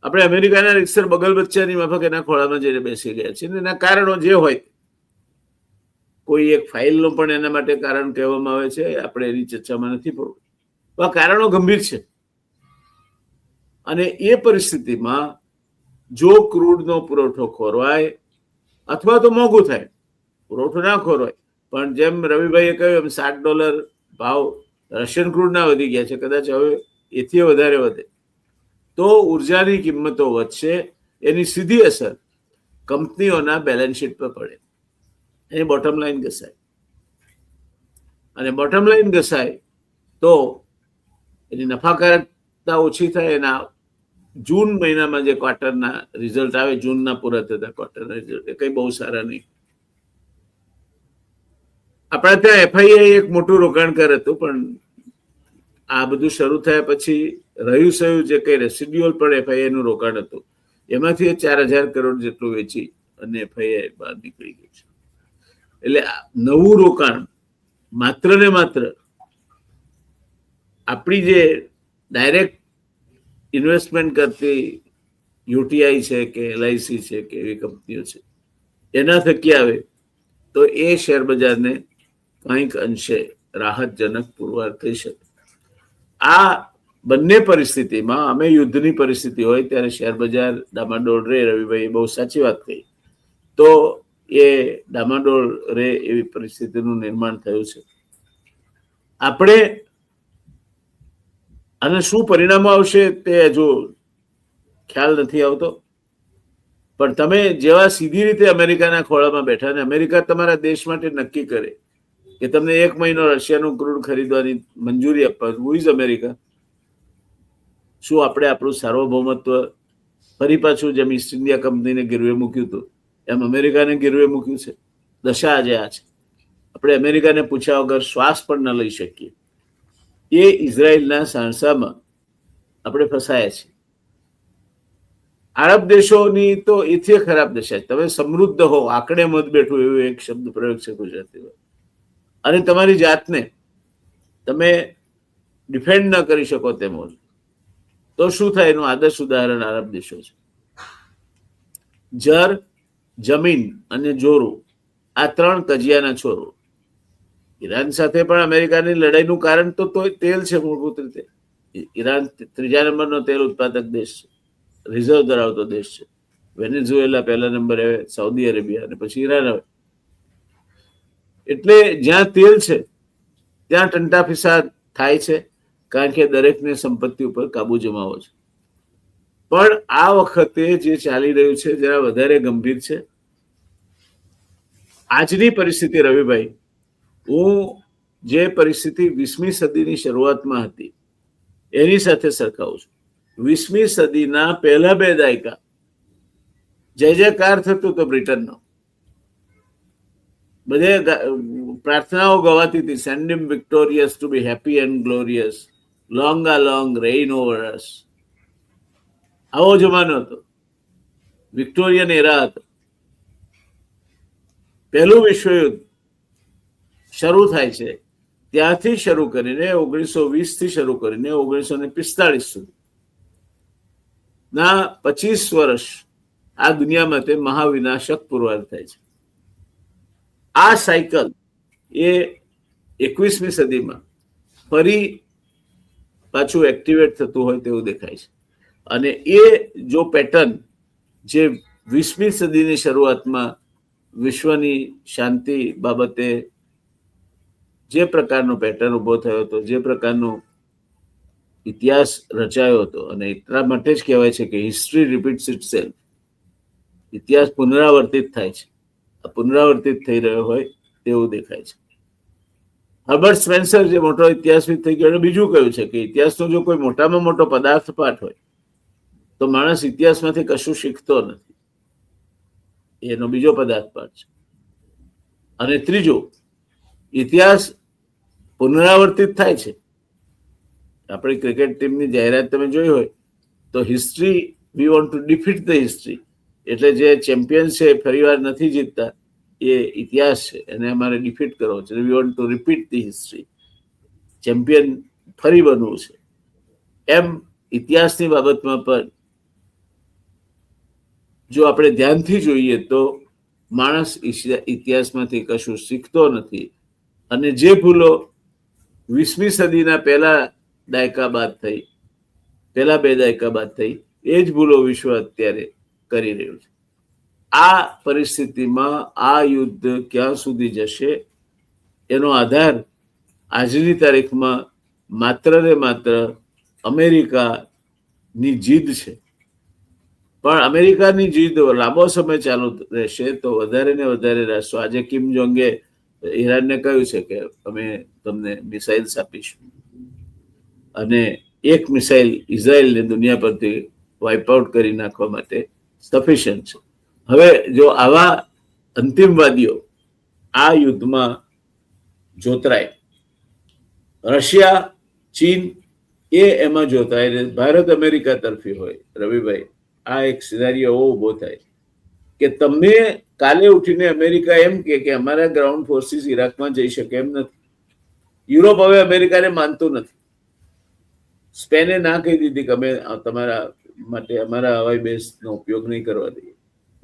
આપણે અમેરિકાના રિક્સર બગલ બચ્ચાની માફક એના ખોળામાં જઈને બેસી ગયા છીએ. એના કારણો જે હોય, કોઈ એક ફાઇલનું પણ એના માટે કારણ કહેવામાં આવે છે, આપણે એની ચર્ચામાં નથી પડવું. આ કારણો ગંભીર છે. અને એ પરિસ્થિતિમાં જો ક્રૂડનો પુરવઠો ખોરવાય અથવા તો મોંઘું થાય, પુરવઠો ના ખોરવાય, પણ જેમ રવિભાઈએ કહ્યું એમ $60 ભાવ રશિયન ક્રૂડના વધી ગયા છે, કદાચ હવે એથી વધારે વધે, તો ઉર્જાની કિંમતો વધશે. એની સીધી અસર કંપનીઓના બેલેન્સ શીટ પર પડે, એની બોટમ લાઈન ઘસાય. અને બોટમ લાઈન ઘસાય તો એની નફાકારકતા ઓછી થાય. એના જૂન મહિનામાં જે ક્વાર્ટરના રિઝલ્ટ આવે, જૂનના પૂરા થતા ક્વાર્ટરના રિઝલ્ટ, એ કઈ બહુ સારા નહીં. આપણા ત્યાં એફઆઈઆઈ એક મોટું રોકાણકાર હતું, પણ આ બધું શરૂ થયા પછી રહ્યું સહ્યું જે કઈ રેસિડ્યુઅલ પણ એફઆઈઆઈ નું રોકાણ હતું, એમાંથી 4000 કરોડ જેટલું વેચી અને એફઆઈઆઈ બહાર નીકળી ગયું છે. એટલે નવું રોકાણ માત્ર ને માત્ર આપણી જે ડાયરેક્ટ ઇન્વેસ્ટમેન્ટ કરતી યુટીઆઈ છે કે એલઆઈસી છે કે એવી કંપનીઓ છે, એના થકી આવે તો એ શેર બજારને કંઈક અંશે રાહતજનક પુરવાર થઈ શકે. આ બંને પરિસ્થિતિમાં, અમે યુદ્ધની પરિસ્થિતિ હોય ત્યારે શેર બજાર ડામાડોળ રે, રવિભાઈ બહુ સાચી વાત કહી, તો એ ડામાડોળ રે એવી પરિસ્થિતિનું નિર્માણ થયું છે. આપણે અને શું પરિણામો આવશે તે હજુ ખ્યાલ નથી આવતો. પણ તમે જેવા સીધી રીતે અમેરિકાના ખોળામાં બેઠા, ને અમેરિકા તમારા દેશ માટે નક્કી કરે કે તમને 1 મહિનો રશિયાનું ક્રૂડ ખરીદવાની મંજૂરી આપવા, હુ ઇઝ અમેરિકા? શું આપણે આપણું સાર્વભૌમત્વ ફરી પાછું જેમ ઈસ્ટ ઇન્ડિયા કંપનીને ગીરવે મૂક્યું હતું એમ અમેરિકાને ગીરવે મૂક્યું છે? દશા આજે આ છે. આપણે અમેરિકાને પૂછ્યા વગર શ્વાસ પણ ન લઈ શકીએ, એ ઇઝરાયલના સાણસામાં આપણે ફસાયા છીએ. આરબ દેશોની તો એથી ખરાબ દશા છે. તમે સમૃદ્ધ હો, આંકડે મત બેઠું એવું એક શબ્દ પ્રયોગ છે ગુજરાતીમાં, અને તમારી જાતને તમે ડિફેન્ડ ન કરી શકો તેમ હોય તો શું થાય? એનું આદર્શ ઉદાહરણ આરબ દેશો છે. જર, જમીન અને જોરું, આ ત્રણ કજિયાના છોરો. ઈરાન સાથે પણ અમેરિકાની લડાઈનું કારણ તો તેલ છે. મૂળભૂત રીતે ઈરાન ત્રીજા નંબરનો તેલ ઉત્પાદક દેશ છે, રિઝર્વ ધરાવતો દેશ છે. વેનેઝુએલા પહેલા નંબરે આવે, સાઉદી અરેબિયા, અને પછી ઈરાન આવે. એટલે જ્યાં તેલ છે ત્યાં ટંટા ફિસાદ થાય છે, કારણ કે દરેકને સંપત્તિ ઉપર કાબુ જમાવો છે. પણ આ વખતે જે ચાલી રહ્યું છે જરા વધારે ગંભીર છે. આજની પરિસ્થિતિ, રવિભાઈ, હું જે પરિસ્થિતિ 20મી સદીની શરૂઆતમાં હતી એની સાથે સરખાવું છું. 20મી સદીના પહેલા 2 દાયકા જય જયકાર થતો હતો બ્રિટનનો. બધે પ્રાર્થનાઓ ગવાતી હતી, send him victorious to be happy and glorious, long આ લોંગ રેઇન ઓવર અસ. આવો જમાનો હતો, વિક્ટોરિયન એરા હતો. પહેલું વિશ્વયુદ્ધ શરૂ થાય છે ત્યાંથી શરૂ કરીને 1920 થી શરૂ કરીને 1945 સુધી ના 25 વર્ષ આ દુનિયા માટે મહાવિનાશક પુરવાર થાય છે. આ સાયકલ એ 21મી સદીમાં ફરી પાછું એક્ટિવેટ થતું હોય તેવું દેખાય છે. અને એ જો પેટર્ન જે 20મી સદીની શરૂઆતમાં વિશ્વની શાંતિ બાબતે જે પ્રકારનો પેટર્ન ઉભો થયો હતો, જે પ્રકારનો ઇતિહાસ રચાયો હતો, અને એટલા માટે જ કહેવાય છે કે હિસ્ટ્રી રિપીટ્સ ઇટસેલ્ફ. ઇતિહાસ પુનરાવર્તિત થાય છે. આ પુનરાવર્તિત થઈ રહ્યો હોય તેવું દેખાય છે. હર્બર્ટ સ્પેન્સર જે મોટો ઇતિહાસવિદ થઈ ગયો, એને બીજું કહ્યું છે કે ઇતિહાસનો જો કોઈ મોટામાં મોટો પદાર્થ પાઠ હોય તો માણસ ઇતિહાસમાંથી કશું શીખતો નથી. એનો બીજો પદાર્થ પાઠ છે. અને ત્રીજો, ઇતિહાસ પુનરાવર્તિત થાય છે. આપણી ક્રિકેટ ટીમની જાહેરાત તમે જોઈ હોય તો history, we want to defeat the history, એટલે જે ચેમ્પિયન છે ફરીવાર નથી જીતતા, એ ઇતિહાસ છે, એને અમારે ડિફીટ કરવો છે. We want to repeat the history, champion ફરી બનવું છે. એમ ઇતિહાસની બાબતમાં પણ જો આપણે ધ્યાનથી જોઈએ તો માણસ ઇતિહાસમાંથી કશું શીખતો નથી. અને જે ભૂલો 20મી સદીના પહેલા 2 દાયકા બાદ થઈ, એ જ ભૂલો વિશ્વ અત્યારે કરી રહ્યું છે. આ પરિસ્થિતિમાં આ યુદ્ધ ક્યાં સુધી જશે એનો આધાર આજની તારીખમાં માત્ર ને માત્ર અમેરિકાની જીદ છે. પણ અમેરિકાની જીદ લાંબો સમય ચાલુ રહેશે તો વધારે ને વધારે રાષ્ટ્રો, આજે કિમ જોંગે ઈરાનને કહ્યું છે કે અમે તમને મિસાઇલ્સ આપીશું, અને એક મિસાઇલ ઇઝરાયલને દુનિયા પરથી વાઇપ આઉટ કરી નાખવા માટે સફિશિયન્ટ છે. હવે જો આવા અંતિમવાદીઓ આ યુદ્ધમાં જોતરાય, રશિયા, ચીન એ એમાં જોતરાય, ભારત અમેરિકા તરફી હોય, રવિભાઈ, આ એક સિનારીઓ એવો ઉભો થાય કે તમે કાલે ઉઠીને અમેરિકા એમ કે અમારા ગ્રાઉન્ડ ફોર્સિસ ઇરાકમાં જઈ શકે એમ નથી. યુરોપ હવે અમેરિકાને માનતું નથી. સ્પેને ના કહી દીધી કે અમે તમારા માટે અમારા હવાઈ બેઝનો ઉપયોગ નહીં કરવા દઈએ.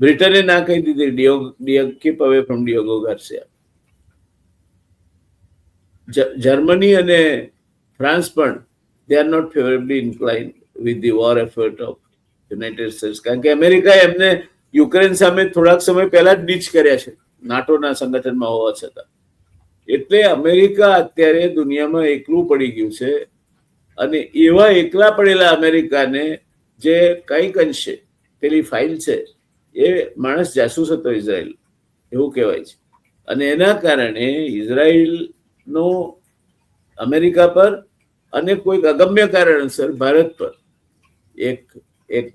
બ્રિટને ના કહી દીધી, keep away from Diogo ગાર્સિયા. Germany અને ફ્રાન્સ પણ they are not favorably inclined with the war effort of United states, કારણ કે અમેરિકાએ એમને યુક્રેન સામે થોડાક સમય પહેલા જ ડીચ કર્યા છે નાટોના સંગઠનમાં હોવા છતાં. એટલે અમેરિકા અત્યારે દુનિયામાં એકલું પડી ગયું છે. અને એવા એકલા પડેલા અમેરિકાને જે કંઈક અંશે પેલી ફાઇલ છે એ માણસ જાસૂસ હતો ઇઝરાયલ, એવું કહેવાય છે. અને એના કારણે ઇઝરાયલનો અમેરિકા પર અને કોઈક અગમ્ય કારણસર ભારત પર એક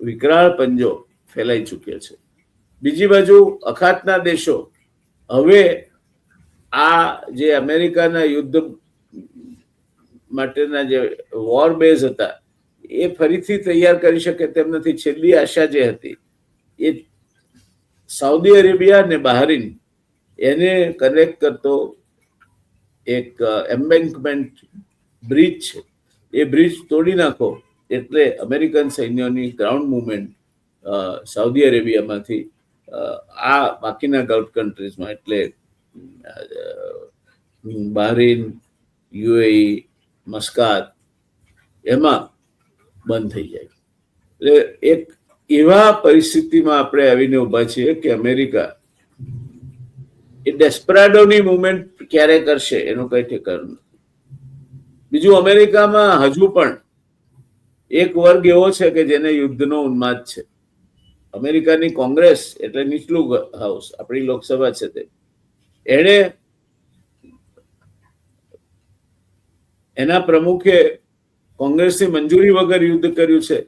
વિકરાળ પંજો ફેલાઈ ચૂક્યો છે. બીજી બાજુ અખાતના દેશો હવે આ જે અમેરિકાના યુદ્ધ માટેના જે વોર બેઝ હતા એ ફરીથી તૈયાર કરી શકે તેમ નથી. છેલ્લી આશા જે હતી એ સાઉદી અરેબિયા અને બહારીન એને કનેક્ટ કરતો એક એમ્બેન્કમેન્ટ બ્રિજ છે. એ બ્રિજ તોડી નાખો એટલે અમેરિકન સૈન્યોની ગ્રાઉન્ડ મુવમેન્ટ સાઉદી અરેબિયામાંથી આ બાકીના ગલ્ફ કન્ટ્રીઝમાં એટલે બહારીન, યુએઈ, મસ્કાત એમાં બંધ થઈ જાય. એટલે એક એવા પરિસ્થિતિમાં આપણે આવીને ઉભા છીએ કે અમેરિકા એ ડેસ્પરાડોની મુવમેન્ટ ક્યારે કરશે એનું કઈ ઠેકાણું નથી. બીજું, અમેરિકામાં હજુ પણ એક વર્ગ એવો છે કે જેને યુદ્ધનો ઉન્માદ છે. અમેરિકાની કોંગ્રેસ એટલે નીચલું હાઉસ, આપણી લોકસભા છે તે, એણે એના પ્રમુખે કોંગ્રેસની મંજૂરી વગર યુદ્ધ કર્યું છે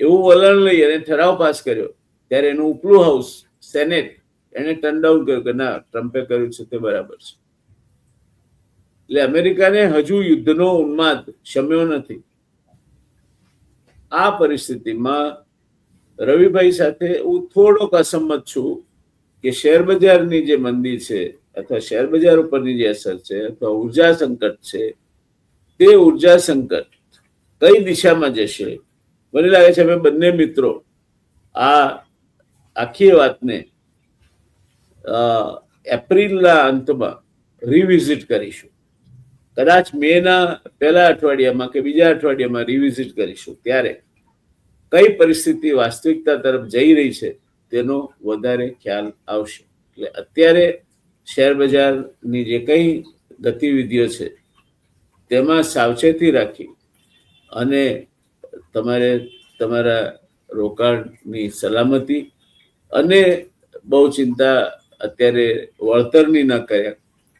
એવું વલણ લઈ અને ઠરાવ પાસ કર્યો. ત્યારે એનું ઉપલું હાઉસ સેનેટ એને ટર્ન ડાઉન કર્યું કે ના, ટ્રમ્પે કર્યું છે તે બરાબર છે. એટલે અમેરિકાને હજુ યુદ્ધનો ઉન્માદ શમ્યો નથી. આ પરિસ્થિતિમાં રવિભાઈ સાથે હું થોડોક અસંમત છું કે શેર બજારની જે મંદી છે અથવા શેર બજાર ઉપરની જે અસર છે અથવા ઉર્જા સંકટ છે, તે ઉર્જા સંકટ કઈ દિશામાં જશે. મને લાગે છે અમે બંને મિત્રો આ આખી વાતને એપ્રિલના અંતમાં રિવિઝિટ કરીશું. કદાચ મેના પહેલા અઠવાડિયામાં કે બીજા અઠવાડિયામાં રિવિઝિટ કરીશું. ત્યારે કઈ પરિસ્થિતિ વાસ્તવિકતા તરફ જઈ રહી છે તેનો વધારે ખ્યાલ આવશે. એટલે અત્યારે શેર બજારની જે કઈ ગતિવિધિઓ છે તેમાં સાવચેતી રાખી અને તમારે તમારા રોકાણની સલામતી અને બહુ ચિંતા અત્યારે વળતરની ન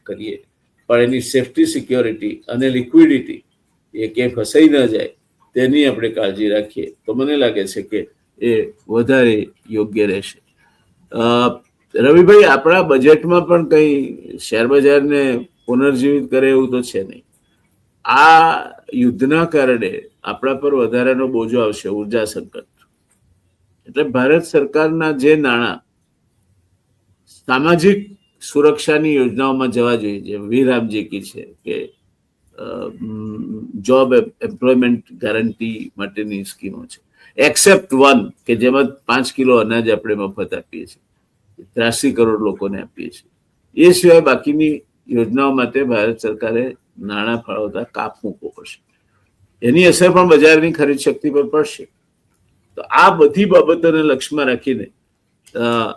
કરીએ, પણ એની સેફટી, સિક્યોરિટી અને લિક્વિડિટી એ ક્યાંય ફસાઈ ન જાય તેની આપણે કાળજી રાખીએ તો મને લાગે છે કે એ વધારે યોગ્ય રહેશે. રવિભાઈ, આપણા બજેટમાં પણ કંઈ શેર બજારને પુનર્જીવિત કરે એવું તો છે નહીં. આ યુદ્ધના કારણે આપણા પર વધારાનો બોજો આવશે, ઉર્જા સંકટ. એટલે ભારત સરકારના જે નાણાં સામાજિક સુરક્ષાની યોજનાઓમાં જવા જોઈએ, જે વીરામજી કી છે કે જોબ એમ્પ્લોયમેન્ટ ગેરંટી માટેની સ્કીમો છે, એક્સેપ્ટ વન કે જેમાં 5 કિલો અનાજ આપણે મફત આપીએ છીએ, 83 કરોડ લોકોને આપીએ છીએ. એ સિવાય બાકીની યોજનાઓ માટે ભારત સરકારે નાણાં ફાળવતા કાપ મૂકવો પડશે. એની અસર પણ બજારની ખરીદ શક્તિ પર પડશે. તો આ બધી બાબતોને લક્ષ્યમાં રાખીને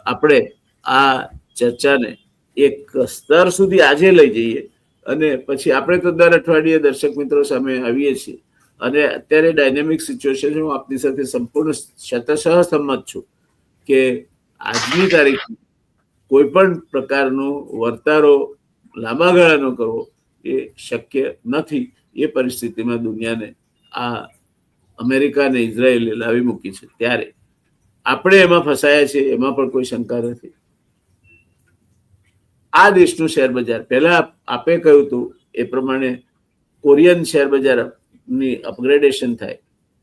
આપણે આ ચર્ચાને એક સ્તર સુધી આજે લઈ જઈએ અને પછી આપણે તો દર અઠવાડિયે દર્શક મિત્રો સામે આવીએ છીએ. અને અત્યારે ડાયનેમિક સિચ્યુએશન, હું આપની સાથે સંપૂર્ણ શતશઃ સંમત છું કે આજની તારીખ કોઈ પણ પ્રકારનો વર્તારો લાંબા ગાળાનો કરવો એ શક્ય નથી. એ પરિસ્થિતિમાં દુનિયાને આ અમેરિકા અને ઇઝરાયેલે લાવી મૂકી છે, ત્યારે આપણે એમાં ફસાયા છીએ એમાં પણ કોઈ શંકા નથી. આ દેશનું શેર બજાર, પહેલા આપે કહ્યું હતું એ પ્રમાણે કોરિયન શેર બજારની અપગ્રેડેશન થાય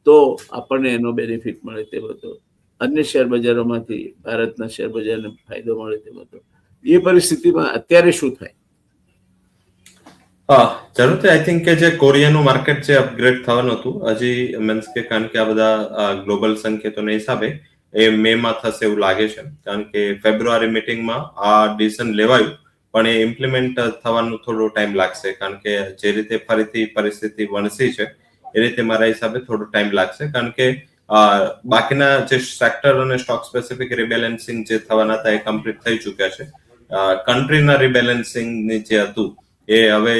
તો આપણને એનો બેનિફિટ મળે તેમ હતો. અન્ય શેર બજારોમાંથી ભારતના શેર બજારને ફાયદો મળે તેમ હતો. એ પરિસ્થિતિમાં અત્યારે શું થાય? જરૂરથી આઈ થિંક કે જે કોરિયાનું માર્કેટ જે અપગ્રેડ થવાનું હતું હજી મીન્સ કે કારણ કે આ બધા ગ્લોબલ સંકેતોના હિસાબે એ મે માં થશે એવું લાગે છે. કારણ કે ફેબ્રુઆરી મીટિંગમાં આ ડિસિઝન લેવાયું, પણ એ ઇમ્પ્લિમેન્ટ થવાનું થોડો ટાઈમ લાગશે. કારણ કે જે રીતે ફરીથી પરિસ્થિતિ વણસી છે એ રીતે મારા હિસાબે થોડો ટાઈમ લાગશે. કારણ કે બાકીના જે સેક્ટર અને સ્ટોક સ્પેસિફિક રિબેલેન્સિંગ જે થવાના હતા એ કમ્પ્લીટ થઈ ચુક્યા છે. કન્ટ્રીના રિબેલેન્સિંગ જે હતું એ હવે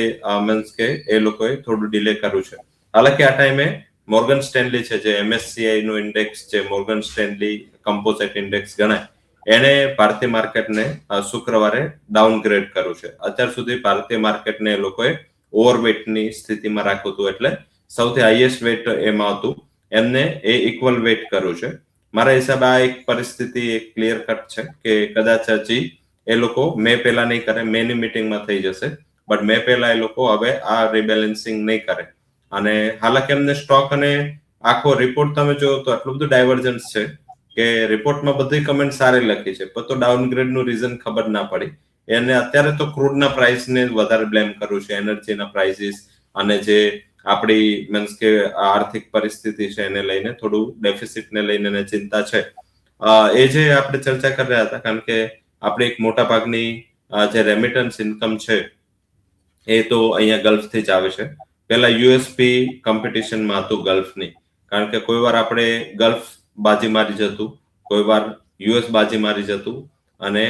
મીન્સ કે એ લોકોએ થોડું ડિલે કર્યું છે. હાલાકી આ ટાઈમે મોર્ગન સ્ટેનલી છે, જે MSCI નું ઇન્ડેક્સ છે, મોર્ગન સ્ટેનલી કમ્પોઝિટ ઇન્ડેક્સ ગણાય, એને ભારતીય માર્કેટને શુક્રવારે ડાઉનગ્રેડ કર્યું છે. અત્યાર સુધી ભારતીય માર્કેટને એ લોકોએ ઓવરવેટની સ્થિતિમાં રાખ્યું હતું, એટલે સૌથી હાઈએસ્ટ વેટ એમાં હતું, એમને એ ઇક્વલ વેટ કર્યું છે. મારા હિસાબે આ એક પરિસ્થિતિ એક ક્લિયર કટ છે કે કદાચ હજી એ લોકો મે પહેલા નહીં કરે, મેની મિટિંગમાં થઈ જશે, બટ મે પહેલા એ લોકો હવે આ રિબેલેન્સિંગ નહીં કરે. અને હાલાકી એમને સ્ટોક અને આખો રિપોર્ટ તમે જો તો આટલું બધું ડાયવર્જન્સ છે કે રિપોર્ટમાં બધી કમેન્ટ સારી લખી છે, પણ તો ડાઉનગ્રેડ નું રીઝન ખબર ના પડી. એને અત્યારે તો ક્રૂડના પ્રાઇસને વધારે બ્લેમ કરવું છે, એનર્જીના પ્રાઇસીસ અને જે આપણી મીન્સ કે આર્થિક પરિસ્થિતિ છે એને લઈને થોડું ડેફિસિટને લઈને એને ચિંતા છે. એ જે આપણે ચર્ચા કરી રહ્યા હતા, કારણ કે આપણે એક મોટા ભાગની જે રેમિટન્સ ઇન્કમ છે એ તો અહીંયા ગલ્ફથી જ આવે છે. પેલા યુએસપી કોમ્પિટિશનમાં હતું ગલ્ફની, કારણ કે કોઈ વાર આપણે ગલ્ફ બાજી મારી જતું, કોઈ વાર યુએસ બાજી મારી જતું, અને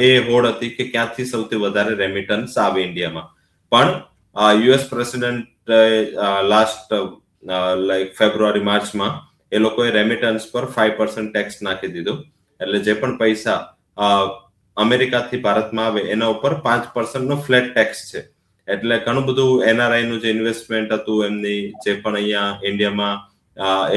એ હોડ હતી કે ક્યાંથી સૌથી વધારે રેમિટન્સ આવે ઇન્ડિયામાં. પણ યુએસ પ્રેસિડેન્ટ લાસ્ટ લાઈક ફેબ્રુઆરી માર્ચમાં એ લોકોએ રેમિટન્સ પર 5% ટેક્સ નાખી દીધો. એટલે જે પણ પૈસા અમેરિકાથી ભારતમાં આવે એના ઉપર 5% નો ફ્લેટ ટેક્સ છે. એટલે ઘણું બધું એનઆરઆઈ નું જે ઇન્વેસ્ટમેન્ટ હતું એમની, જે પણ અહીંયા ઇન્ડિયામાં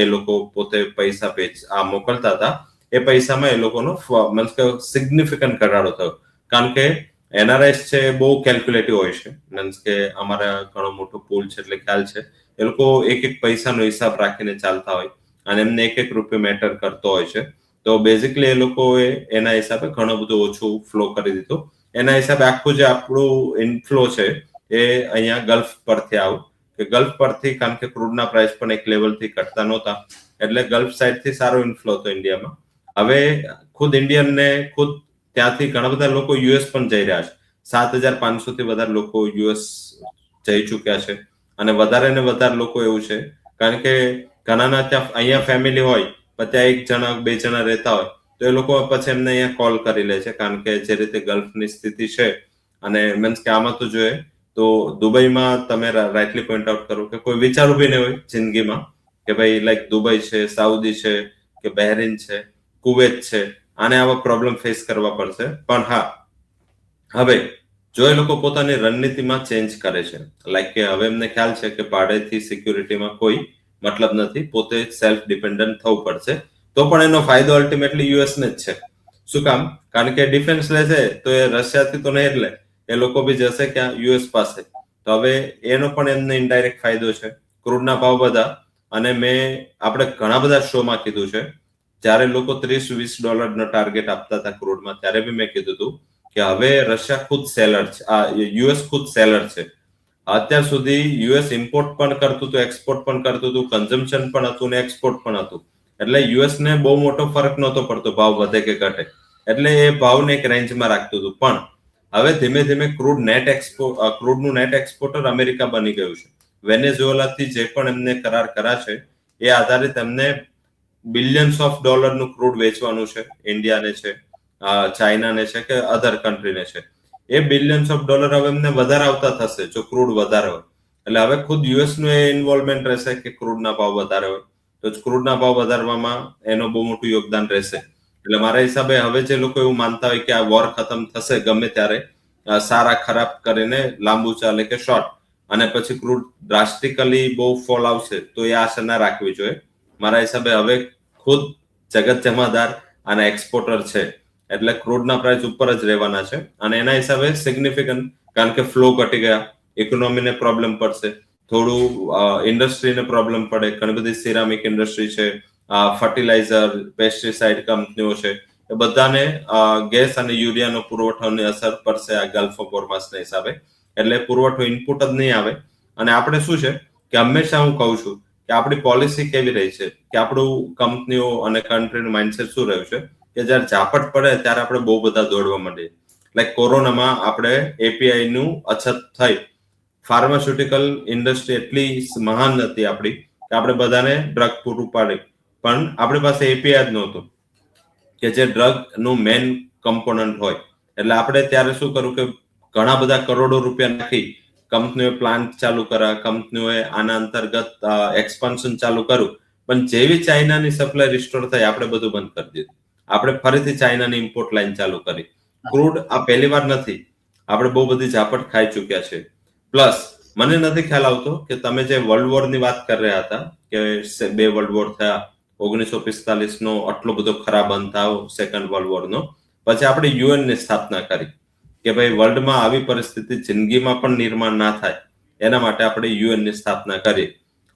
એ લોકો પોતે પૈસા મોકલતા હતા, એ પૈસામાં એ લોકોનો મીન્સ કે સિગ્નિફિકન્ટ ઘટાડો થયો. કારણ કે એનઆરએસ છે બહુ કેલ્ક્યુલેટિવ હોય છે, મીન્સ કે અમારા ઘણો મોટો પૂલ છે એટલે ખ્યાલ છે. એ લોકો એક એક પૈસાનો હિસાબ રાખીને ચાલતા હોય અને એમને એક એક રૂપિયો મેટર કરતો હોય છે. તો બેઝિકલી એ લોકોએ એના હિસાબે ઘણો બધું ઓછું ફ્લો કરી દીધું. એના હિસાબે આખું જે આપણું ઇનફ્લો છે એ અહીંયા ગલ્ફ પરથી આવું, કે ગલ્ફ પરથી, કારણ કે ક્રૂડના પ્રાઇસ પણ એક લેવલથી ઘટતા નહોતા, એટલે ગલ્ફ સાઈડથી સારો ઇનફ્લો હતો ઇન્ડિયામાં. હવે ખુદ ઇન્ડિયન ને ખુદ ત્યાંથી ઘણા બધા લોકો યુએસ પણ જઈ રહ્યા છે. 7,500 થી વધારે લોકો યુએસ જઈ ચુક્યા છે. અને વધારે ને વધારે લોકો એવું છે, કારણ કે ઘણાના ત્યાં અહીંયા ફેમિલી હોય પણ ત્યાં 1 જણા 2 જણા રહેતા હોય, તો એ લોકો પછી એમને અહીંયા કોલ કરી લે છે. કારણ કે જે રીતે ગલ્ફની સ્થિતિ છે, અને મીન્સ કે આમાં તો જોઈએ તો દુબઈમાં તમે રાઇટલી પોઈન્ટ આઉટ કરો કે કોઈ વિચારું બી નહીં હોય જિંદગીમાં કે ભાઈ લાઈક દુબઈ છે, સાઉદી છે, કે બહેરીન છે, કુવેત છે, આને આવા પ્રોબ્લેમ ફેસ કરવા પડશે. પણ હા, હવે જો એ લોકો પોતાની રણનીતિમાં ચેન્જ કરે છે, લાઈક કે હવે એમને ખ્યાલ છે કે ભાડેથી સિક્યુરિટીમાં કોઈ મતલબ નથી, પોતે સેલ્ફ ડિપેન્ડન્ટ થવું પડશે, તો પણ એનો ફાયદો અલ્ટિમેટલી યુએસને જ છે. શું કામ? કારણ કે ડિફેન્સ લે છે તો એ રશિયાથી તો નહીં જ લે, એ લોકો બી જશે ક્યાં? યુએસ પાસે. તો હવે એનો પણ એમને ઇનડાયરેક્ટ ફાયદો છે. ક્રૂડના ભાવ બધા, અને આપણે ઘણા બધા શોમાં કીધું છે, જ્યારે લોકો $30-20 ટાર્ગેટ આપતા હતા ક્રૂડમાં, ત્યારે બી મેં કીધું હતું કે હવે રશિયા ખુદ સેલર છે, યુએસ ખુદ સેલર છે. અત્યાર સુધી યુએસ ઇમ્પોર્ટ પણ કરતું હતું, એક્સપોર્ટ પણ કરતું હતું, કન્ઝમ્પશન પણ હતું ને એક્સપોર્ટ પણ હતું. એટલે યુએસ ને બહુ મોટો ફરક નહોતો પડતો ભાવ વધે કે ઘટે, એટલે એ ભાવને એક રેન્જમાં રાખતું હતું. પણ હવે ધીમે ધીમે ક્રૂડનું નેટ એક્સપોર્ટર અમેરિકા બની ગયું છે. વેનેઝુએલાથી જે પણ એમને કરાર કર્યા છે એ આધારિત એમને બિલિયન્સ ઓફ ડોલરનું ક્રૂડ વેચવાનું છે. ઇન્ડિયાને છે, ચાઇનાને છે, કે અધર કન્ટ્રીને છે. એ બિલિયન્સ ઓફ ડોલર હવે એમને વધારે આવતા થશે જો ક્રૂડ વધારે હોય. એટલે હવે ખુદ યુએસ નું એ ઇન્વોલ્વમેન્ટ રહેશે કે ક્રૂડના ભાવ વધારે હોય તો ક્રૂડના ભાવ વધારવામાં એનો બહુ મોટું યોગદાન રહેશે. એટલે મારા હિસાબે હવે જે લોકો એવું માનતા હોય કે આ વોર ખતમ થશે ગમે ત્યારે, સારા ખરાબ કરીને લાંબુ ચાલે કે શોર્ટ, અને પછી ક્રૂડ ડ્રાસ્ટિકલી બહુ ફોલ આવશે, તો એ આશા ના રાખવી જોઈએ. મારા હિસાબે હવે ખુદ જગત જમાદાર અને એક્સપોર્ટર છે, એટલે ક્રૂડના પ્રાઇસ ઉપર જ રહેવાના છે. અને એના હિસાબે સિગ્નિફિકન્ટ, કારણ કે ફ્લો ઘટી ગયા, ઇકોનોમીને પ્રોબ્લેમ પડશે, થોડું ઇન્ડસ્ટ્રીને પ્રોબ્લેમ પડે. ઘણી બધી સિરામિક ઇન્ડસ્ટ્રી છે, ફર્ટિલાઇઝર, પેસ્ટિસાઇડ કંપનીઓ છે, એ બધાને ગેસ અને યુરિયાનો પુરવઠાની અસર પડશે આ ગલ્ફ ઓફ વોર્સના હિસાબે. એટલે પુરવઠો ઇનપુટ જ નહીં આવે. અને આપણે શું છે કે હંમેશા હું કહું છું કે આપણી પોલિસી કેવી રહી છે, કે આપણું કંપનીઓ અને કન્ટ્રીનું માઇન્ડસેટ શું રહ્યું છે કે જ્યારે ઝાપટ પડે ત્યારે આપણે બહુ બધા દોડવા માંડીએ. લાઈક કોરોનામાં આપણે એપીઆઈ નું અછત થઈ, ફાર્માસ્યુટિકલ ઇન્ડસ્ટ્રી એટલી મહાન હતી આપણી કે આપણે બધાને ડ્રગ પૂરું પાડી, પણ આપણી પાસે એપીઆઈ જ નહોતું કે જે ડ્રગ નું મેઇન કમ્પોનન્ટ હોય. એટલે આપણે ત્યારે શું કર્યું કે ઘણા બધા કરોડો રૂપિયા નાખી કંપનીઓએ પ્લાન્ટ ચાલુ કર્યા, કંપનીઓએ આના અંતર્ગત એક્સપાન્શન ચાલુ કર્યું. પણ જેવી ચાઇનાની સપ્લાય રિસ્ટોર થઈ, આપણે બધું બંધ કરી દીધું. આપણે ફરીથી ચાઇનાની ઇમ્પોર્ટ લાઈન ચાલુ કરી. ક્રૂડ આ પહેલી વાર નથી, આપણે બહુ બધી ઝાપટ ખાઈ ચુક્યા છે. પ્લસ મને નથી ખ્યાલ આવતો કે તમે જે વર્લ્ડ વોર ની વાત કરી રહ્યા હતા કે 2 વર્લ્ડ વોર થયા, 1945 નો આટલો બધો ખરાબ અંત આવ્યો સેકન્ડ વર્લ્ડ વોર નો, પછી આપણે યુએન ની સ્થાપના કરી કે ભાઈ વર્લ્ડમાં આવી પરિસ્થિતિ જિંદગીમાં પણ નિર્માણ ના થાય એના માટે આપણે યુએન ની સ્થાપના કરી.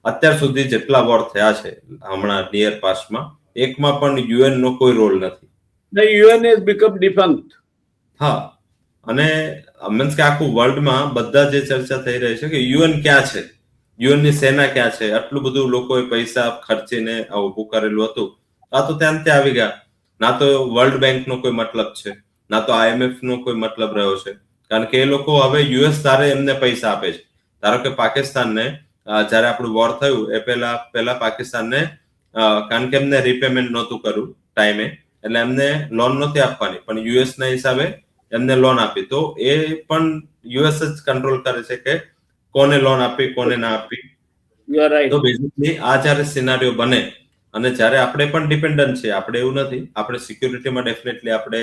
અત્યાર સુધી જેટલા વોર થયા છે હમણાં નિયર પાસ્ટમાં, એકમાં પણ યુએન નો કોઈ રોલ નથી. The UN has become defunct. હા, અને મીન્સ કે આખું વર્લ્ડમાં બધા જે ચર્ચા થઈ રહી છે કે યુએન ક્યાં છે, યુએન ની સેના ક્યાં છે, આટલું બધું લોકોએ પૈસા ખર્ચીને ઉભું કરેલું હતું, આ તો ત્યાં આવી ગયા. ના તો વર્લ્ડ બેંક નો કોઈ મતલબ છે, ના તો IMF નો કોઈ મતલબ રહ્યો છે, કારણ કે એ લોકો હવે યુએસ ધારે એમને પૈસા આપે છે. ધારો કે પાકિસ્તાનને જયારે આપણું વોર થયું એ પહેલા પાકિસ્તાનને કારણ કે એમને રીપેમેન્ટ નહોતું કર્યું ટાઈમે, એટલે એમને લોન નહોતી આપવાની, પણ યુએસ ના હિસાબે એમને લોન આપી. તો એ પણ યુએસ જ કંટ્રોલ કરે છે કે કોને લોન આપી કોને ના આપી. તો બેઝિકલી આ જયારે સિનારીઓ બને અને જયારે આપણે પણ ડિપેન્ડન્ટ છે, આપણે એવું નથી, આપણે સિક્યુરિટીમાં ડેફિનેટલી આપણે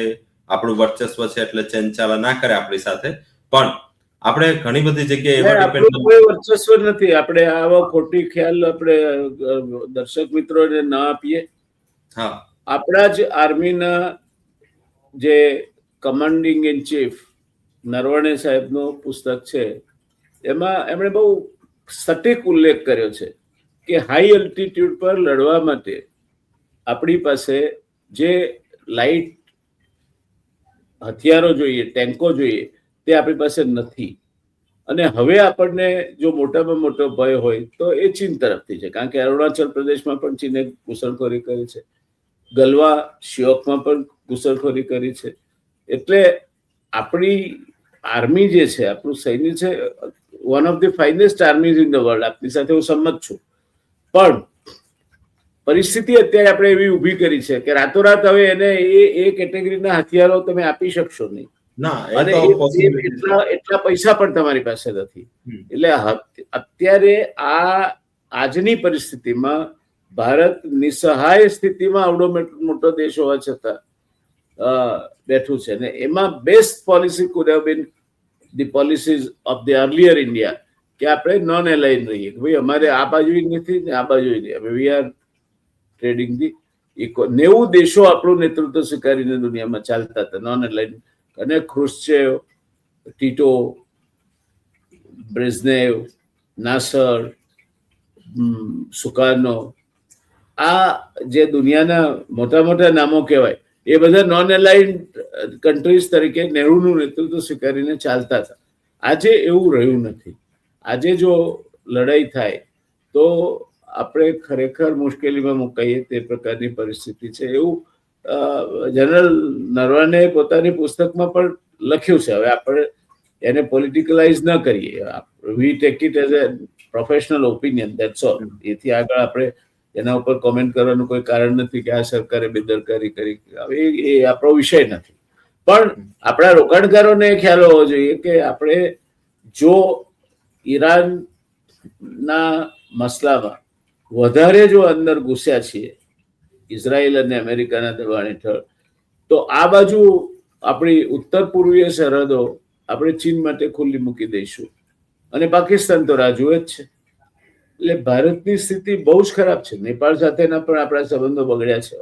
આપણું વર્ચસ્વ છે એટલે ચેનચાલા ના કરે આપણી સાથે, પણ આપણે ઘણી બધી જગ્યાએ એવા ડિપેન્ડન્ટ કોઈ વર્ચસ્વ નથી. આપણે આવો ખોટી ખ્યાલ આપણે દર્શક મિત્રોને ના આપીએ. હા, આપણા જ આર્મીના જે કમાન્ડિંગ ઇન ચીફ નરવણે સાહેબનો પુસ્તક છે, એમાં એમણે બહુ સટીક ઉલ્લેખ કર્યો છે કે હાઈ એલ્ટિટ્યુડ પર લડવા માટે આપણી પાસે જે લાઇટ હથિયારો જોઈએ, ટેન્કો જોઈએ, તે આપણી પાસે નથી. અને હવે આપણને જો મોટામાં મોટો ભય હોય તો એ ચીન તરફથી છે, કારણ કે અરુણાચલ પ્રદેશમાં પણ ચીને ઘૂસણખોરી કરી છે, ગલવા શ્યોકમાં પણ ઘૂસણખોરી કરી છે. એટલે આપણી આર્મી જે છે, આપણું સૈન્ય છે, one of the finest armies in the world. આપની સાથે હું સંમત છું, પણ પરિસ્થિતિ અત્યારે આપણે એવી ઊભી કરી છે કે રાતોરાત હવે એને એ કેટેગરીના હથિયારો તમે આપી શકશો નહીં, અને એટલા પૈસા પણ તમારી પાસે નથી. એટલે અત્યારે આજની પરિસ્થિતિમાં ભારત નિસહાય સ્થિતિમાં આવડો મોટો દેશ હોવા છતાં બેઠું છે. ને એમાં best policy could have been the policies of the earlier India, કે આપણે નોન એલાઇન રહીએ, કે ભાઈ અમારે આ બાજુ નથી ને આ બાજુ નહીં, હવે વી આર ટ્રેડિંગ ધી 90 દેશો આપણું નેતૃત્વ સ્વીકારીને દુનિયામાં ચાલતા હતા નોન એલાઇન. અને ખુશ્ચેવ, ટીટો, બ્રેઝનેવ, નાસર, સુકાર્નો, આ જે દુનિયાના મોટા મોટા નામો કહેવાય, એ બધા નોન એલાઇન્ડ કન્ટ્રીઝ તરીકે નહેરુનું નેતૃત્વ સ્વીકારીને ચાલતા હતા. આજે એવું રહ્યું નથી. આજે જો લડાઈ થાય તો આપણે ખરેખર મુશ્કેલીમાં મુકાઈએ તે પ્રકારની પરિસ્થિતિ છે. એવું જનરલ નરવણે પોતાની પુસ્તકમાં પણ લખ્યું છે. હવે આપણે એને પોલિટિકલાઇઝ ન કરીએ, we take it as a professional opinion, that's all. એથી આગળ આપણે એના ઉપર કોમેન્ટ કરવાનું કોઈ કારણ નથી કે આ સરકારે બેદરકારી કરી. હવે એ આપણો વિષય નથી. પણ આપણા રોકાણકારોને ખ્યાલ હોવો જોઈએ કે આપણે જો ઈરાનના મસલામાં વધારે જો અંદર ઘૂસ્યા છીએ ઇઝરાયલ અને અમેરિકાના દબાણ હેઠળ, તો આ બાજુ આપણી ઉત્તર પૂર્વીય સરહદો આપણે ચીન માટે ખુલ્લી મૂકી દઈશું, અને પાકિસ્તાન તો રાહ જુએ જ છે. એટલે ભારતની સ્થિતિ બહુ જ ખરાબ છે. નેપાળ સાથેના પણ આપણા સંબંધો બગડ્યા છે.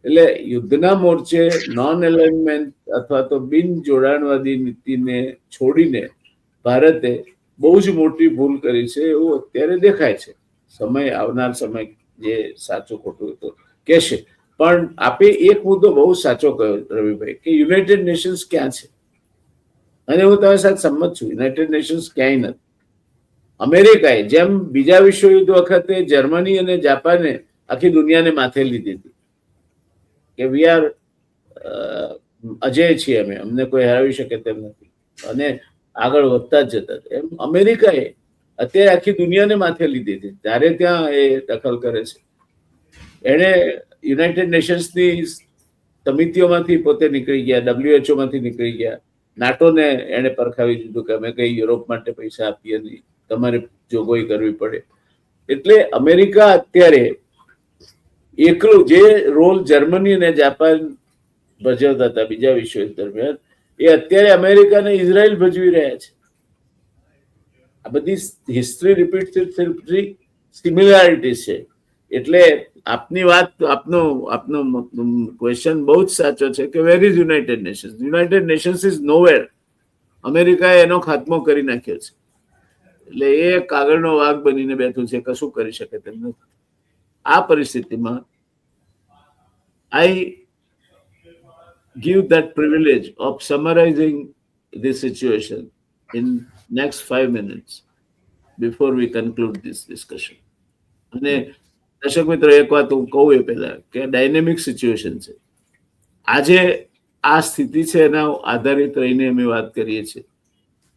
એટલે યુદ્ધના મોરચે નોન એલાઇનમેન્ટ અથવા તો બિન જોડાણવાદી નીતિને છોડીને ભારતે બહુ જ મોટી ભૂલ કરી છે એવું અત્યારે દેખાય છે. સમય આવનાર સમય જે સાચું ખોટું તો કહેશે. પણ આપે એક મુદ્દો બહુ સાચો કહ્યો રવિભાઈ, કે યુનાઇટેડ નેશન્સ ક્યાં છે? અને હું તમારી સાથે સંમત છું, યુનાઇટેડ નેશન્સ ક્યાંય નથી. અમેરિકાએ જેમ બીજા વિશ્વયુદ્ધ વખતે જર્મની અને જાપાને આખી દુનિયાને માથે લીધી હતી કે વી આર અજેય છીએ, અમને કોઈ હરાવી શકે તેમ નથી, અને આગળ વધતા જ જતા, એમ અમેરિકાએ અત્યારે આખી દુનિયાને માથે લીધી હતી. ત્યારે ત્યાં એ દખલ કરે છે. એણે યુનાઇટેડ નેશન્સની સમિતિઓમાંથી પોતે નીકળી ગયા, WHO માંથી નીકળી ગયા, નાટોને એને પરખાવી દીધું કે અમે કઈ યુરોપ માટે પૈસા આપીએ નહીં, તમારે જોગવાઈ કરવી પડે. એટલે અમેરિકા અત્યારે એકલું જે રોલ જર્મની અને જાપાન ભજવતા હતા બીજા વિશ્વયુદ્ધ દરમિયાન, એ અત્યારે અમેરિકા અને ઇઝરાયલ ભજવી રહ્યા છે. આ બધી હિસ્ટ્રી રિપીટ સિમિલારિટીઝ છે. એટલે આપની વાત, આપનો ક્વેશ્ચન બહુ જ સાચો છે કે where is United Nations? United Nations is nowhere. અમેરિકાએ એનો ખાત્મો કરી નાખ્યો છે. એટલે એ કાગળનો વાઘ બનીને બેઠું છે, કશું કરી શકે તેમ નથી. આ પરિસ્થિતિમાં આઈ give that privilege of summarizing this situation in next 5 minutes before we conclude this discussion. અને દર્શક મિત્રો, એક વાત હું કહું એ પહેલા કે ડાયનેમિક સિચ્યુએશન છે. આજે આ સ્થિતિ છે એના આધારિત રહીને અમે વાત કરીએ છીએ.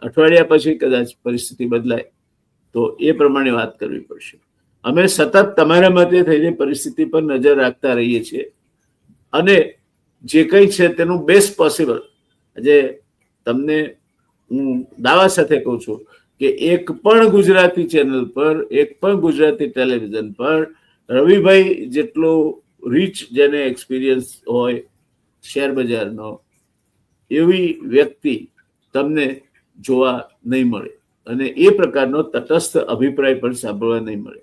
અઠવાડિયા પછી કદાચ પરિસ્થિતિ બદલાય તો એ પ્રમાણે વાત કરવી પડશે. અમે સતત તમારા મતે થઈને પરિસ્થિતિ પર નજર રાખતા રહીએ છીએ અને જે કંઈ છે તેનું બેસ્ટ પોસિબલ. આજે તમને હું દાવા સાથે કહું છું કે એક પણ ગુજરાતી ચેનલ પર, એક પણ ગુજરાતી ટેલિવિઝન પર રવિભાઈ જેટલો રીચ, જેને એક્સપિરિયન્સ હોય શેર બજારનો, એવી વ્યક્તિ તમને જોવા નહીં મળે અને એ પ્રકારનો તટસ્થ અભિપ્રાય પણ સાંભળવા નહીં મળે.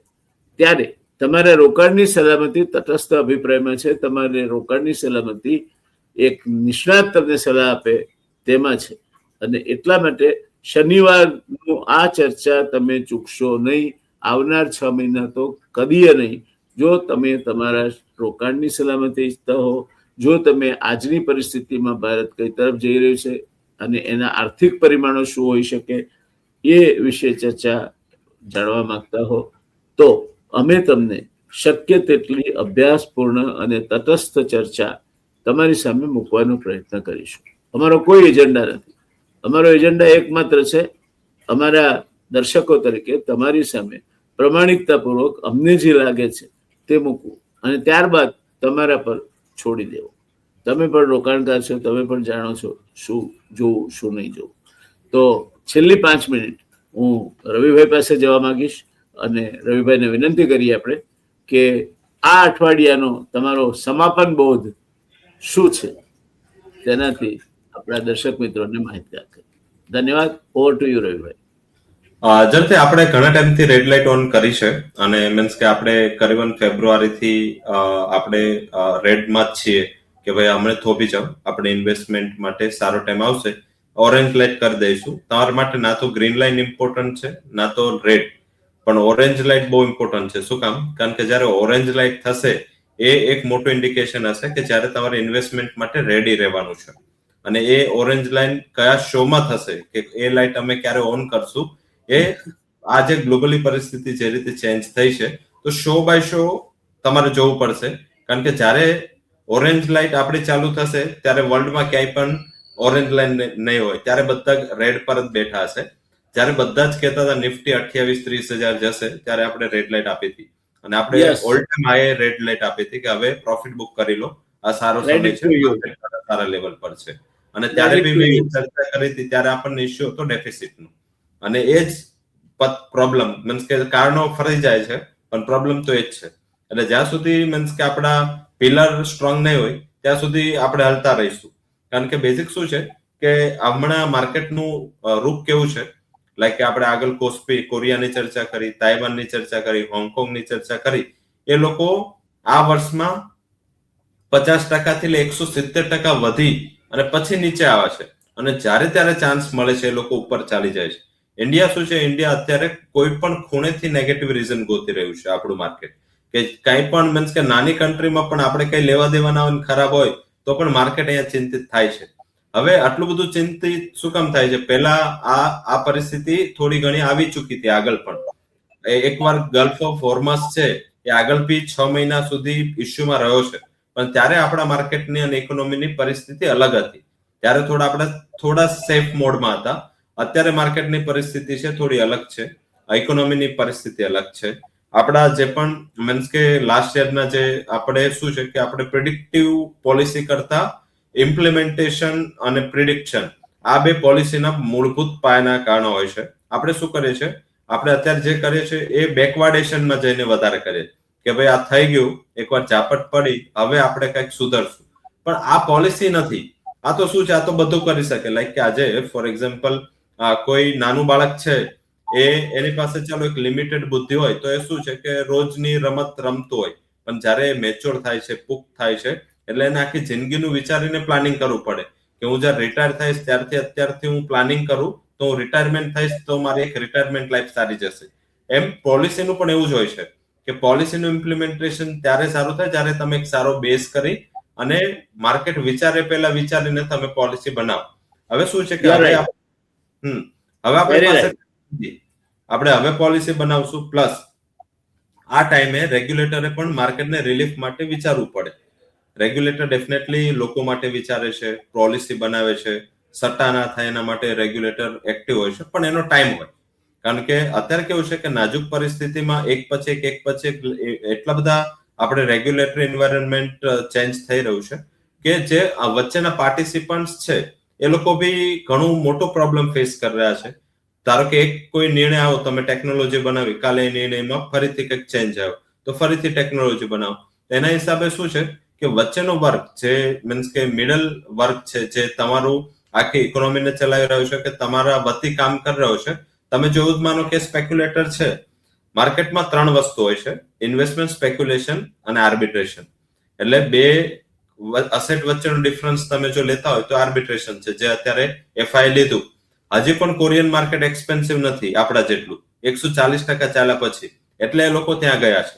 ત્યારે તમારા રોકાણની સલામતી તટસ્થ અભિપ્રાયમાં છે. તમારે રોકાણની સલામતી એક નિષ્ણાત તમને સલાહ આપે તેમાં છે. અને એટલા માટે શનિવારનું આ ચર્ચા તમે ચૂકશો નહીં. આવનાર 6 મહિના તો કદીએ નહીં. જો તમે તમારા રોકાણની સલામતી ઈચ્છતા હો, જો તમે આજની પરિસ્થિતિમાં ભારત કઈ તરફ જઈ રહ્યું છે અને એના આર્થિક પરિમાણો શું હોઈ શકે એ વિશે ચર્ચા જાણવા માંગતા હો, તો અમે તમને શક્ય તેટલી અભ્યાસપૂર્ણ અને તટસ્થ ચર્ચા તમારી સામે મૂકવાનો પ્રયત્ન કરીશું. અમારો કોઈ એજન્ડા નથી. અમારો એજન્ડા એકમાત્ર છે, અમારા દર્શકો તરીકે તમારી સામે પ્રમાણિકતાપૂર્વક અમને જે લાગે છે તે મૂકવું અને ત્યારબાદ તમારા પર છોડી દેવું. તમે પણ રોકાણકાર છો, તમે પણ જાણો છો શું જોવું, શું નહીં જોવું. તો છેલ્લી 5 મિનિટ હું રવિભાઈ પાસે જવા માંગીશ અને રવિભાઈને વિનંતી કરીએ આપણે કે આ અઠવાડિયાનો તમારો સમાપન બોધ શું છે તેનાથી આપણા દર્શક મિત્રોને માહિતગાર કરે. ધન્યવાદ. ઓવર ટુ યુ રવિભાઈ. જલતે આપણે ઘણા ટાઈમથી રેડ લાઇટ ઓન કરી છે અને મીન્સ કે આપણે કરીબન ફેબ્રુઆરીથી આપણે રેડમાં જ છીએ કે ભાઈ હમણાં થોભી જાવ, આપણે ઇન્વેસ્ટમેન્ટ માટે સારો ટાઈમ આવશે, ઓરેન્જ લાઇટ કરી દઈશું. તમારા માટે ના તો ગ્રીન લાઇન ઇમ્પોર્ટન્ટ છે ના તો રેડ, પણ ઓરેન્જ લાઇટ બહુ ઇમ્પોર્ટન્ટ છે. શું કામ? કારણ કે જયારે ઓરેન્જ લાઇટ થશે એ એક મોટું ઇન્ડિકેશન હશે કે જ્યારે તમારે ઇન્વેસ્ટમેન્ટ માટે રેડી રહેવાનું છે. અને એ ઓરેન્જ લાઇન કયા શોમાં થશે કે એ લાઇટ અમે ક્યારે ઓન કરશું, એ આજે ગ્લોબલી પરિસ્થિતિ જે રીતે ચેન્જ થઈ છે તો શો બાય શો તમારે જોવું પડશે. કારણ કે જ્યારે ઓરેન્જ લાઇટ આપણી ચાલુ થશે ત્યારે વર્લ્ડમાં ક્યાંય પણ ઓરેન્જ લાઇન નહીં હોય, ત્યારે બધા રેડ પર જ બેઠા હશે. જ્યારે બધા જ કહેતા હતા નિફ્ટી 28-30 હજાર જશે ત્યારે આપણે રેડ લાઇટ આપી હતી અને આપણે all time high red light આપી હતી કે હવે પ્રોફિટ બુક કરી લો, આ સારો સમય છે, સારા લેવલ પર છે. અને ત્યારે બી મેં ચર્ચા કરી હતી ત્યારે આપણને ઇશ્યુ હતો ડેફિસિટનું. અને એ જ પ્રોબ્લેમ મીન્સ કે કારણો ફરી જાય છે પણ પ્રોબ્લેમ તો એ જ છે. એટલે જ્યાં સુધી મીન્સ કે આપણા પિલર સ્ટ્રોંગ નહીં હોય ત્યાં સુધી આપણે હલતા રહીશું. કારણ કે બેઝિક શું છે કે હમણાં માર્કેટનું રૂપ કેવું છે, લાઈક કે આપણે આગળ કોરિયાની ચર્ચા કરી, તાઇવાનની ચર્ચા કરી, હોંગકોંગની ચર્ચા કરી. એ લોકો આ વર્ષમાં 50% થી 170% વધી અને પછી નીચે આવે છે અને જ્યારે ત્યારે ચાન્સ મળે છે એ લોકો ઉપર ચાલી જાય છે. ઇન્ડિયા શું છે, ઇન્ડિયા અત્યારે કોઈ પણ ખૂણેથી નેગેટિવ રીઝન ગોતી રહ્યું છે આપણું માર્કેટ. કે કઈ પણ મીન્સ કે નાની કન્ટ્રીમાં પણ આપણે કઈ લેવા દેવાના હોય ખરાબ હોય તો પણ માર્કેટ અહીંયા ચિંતિત થાય છે. હવે આટલું બધું ચિંતિત શું કામ થાય છે? પહેલા આ પરિસ્થિતિ થોડી ઘણી આવી ચૂકી હતી આગળ પણ. એકવાર ગલ્ફ ઓફ હોર્મસ છે એ આગળ બી 6 મહિના સુધી ઇસ્યુમાં રહ્યો છે, પણ ત્યારે આપણા માર્કેટની અને ઇકોનોમીની પરિસ્થિતિ અલગ હતી. ત્યારે આપણે થોડા સેફ મોડમાં હતા. અત્યારે માર્કેટની પરિસ્થિતિ છે થોડી અલગ છે, ઇકોનોમીની પરિસ્થિતિ અલગ છે. આપણા જે પણ મીન્સ કે લાસ્ટ યરના જે આપણે શું છે કે આપણે પ્રિડિક્ટિવ પોલિસી કરતા ઇમ્પ્લિમેન્ટેશન અને પ્રિડિક્શન આ બે પોલિસીના મૂળભૂત પાયાના કારણો હોય છે. આપણે શું કરીએ છીએ, આપણે અત્યારે જે કરીએ છીએ એ બેકવાર્ડેશનમાં જઈને વધારે કરીએ કે ભાઈ આ થઈ ગયું, એકવાર ઝાપટ પડી, હવે આપણે કંઈક સુધરશું. પણ આ પોલિસી નથી. આ તો શું છે, આ તો બધું કરી શકે. લાઈક કે આજે ફોર એક્ઝામ્પલ કોઈ નાનું બાળક છે એની પાસે ચાલો એક લિમિટેડ બુદ્ધિ હોય તો એ શું છે કે રોજની રમત રમતો હોય, પણ જ્યારે મેચ્યોર થાય છે, પુખ્ત થાય છે, એટલે એને આખી જિંદગીનું વિચારીને પ્લાનિંગ કરવું પડે કે હું જ્યારે રિટાયર થઈશ અત્યારથી હું પ્લાનિંગ કરું તો હું રિટાયરમેન્ટ થઈશ તો મારી એક રિટાયરમેન્ટ લાઈફ સારી જશે. એમ પોલિસીનું પણ એવું જ હોય છે કે પોલિસીનું ઇમ્પ્લિમેન્ટેશન ત્યારે સારું થાય જ્યારે તમે એક સારો બેઝ કરી અને માર્કેટ વિચારે પહેલા વિચારીને તમે પોલિસી બનાવો. હવે શું છે કે હવે આપણી પાસે આપણે હવે પોલિસી બનાવશું, પ્લસ આ ટાઈમે રેગ્યુલેટરે પણ માર્કેટને રિલીફ માટે વિચારવું પડે. રેગ્યુલેટર ડેફિનેટલી લોકો માટે વિચારે છે, પોલિસી બનાવે છે, સટ્ટા ના થાય એના માટે રેગ્યુલેટર એક્ટિવ હોય છે, પણ એનો ટાઈમ હોય. કારણ કે અત્યારે કેવું છે કે નાજુક પરિસ્થિતિમાં એક પછી એટલા બધા આપણે રેગ્યુલેટરી એન્વાયરમેન્ટ ચેન્જ થઈ રહ્યું છે કે જે વચ્ચેના પાર્ટિસિપન્ટ્સ છે એ લોકો બી ઘણું મોટો પ્રોબ્લેમ ફેસ કરી રહ્યા છે. ધારો કે એક કોઈ નિર્ણય આવ્યો, તમે ટેકનોલોજી બનાવી, કાલે એ નિર્ણયમાં ફરીથી કંઈક ચેન્જ આવ્યો તો ફરીથી ટેકનોલોજી બનાવો. એના હિસાબે શું છે કે વચ્ચેનો વર્ગ જે મીન્સ કે મિડલ વર્ગ છે, જે તમારું આખી ઇકોનોમીને ચલાવી રહ્યો છે કે તમારા વતી કામ કરી રહ્યો છે, તમે જો એવું માનો કે સ્પેક્યુલેટર છે, માર્કેટમાં 3 વસ્તુ હોય છે: ઇન્વેસ્ટમેન્ટ, સ્પેક્યુલેશન અને આર્બિટ્રેશન. એટલે બે અસેટ વચ્ચેનો ડિફરન્સ તમે જો લેતા હોય તો આર્બિટ્રેશન છે, જે અત્યારે એફઆઈ લીધું. હજી પણ કોરિયન માર્કેટ એક્સપેન્સિવ નથી આપણા જેટલું, 140% ચાલ્યા પછી, એટલે એ લોકો ત્યાં ગયા છે.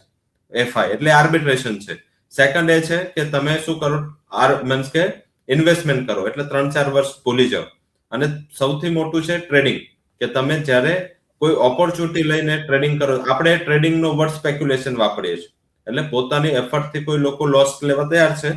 એફઆઈ એટલે આર્બિટ્રેશન છે. સેકન્ડ એ છે કે તમે શું કરો, મીન્સ કે ઇન્વેસ્ટમેન્ટ કરો, એટલે 3-4 વર્ષ ભૂલી જાઓ. અને સૌથી મોટું છે ટ્રેડિંગ, કે તમે જ્યારે કોઈ ઓપોર્ચ્યુનિટી લઈને ટ્રેડિંગ કરો. આપણે ટ્રેડિંગ નો વર્ડ સ્પેક્યુલેશન વાપરીએ છીએ, એટલે પોતાની એફર્ટ થી કોઈ લોકો લોસ લેવા તૈયાર છે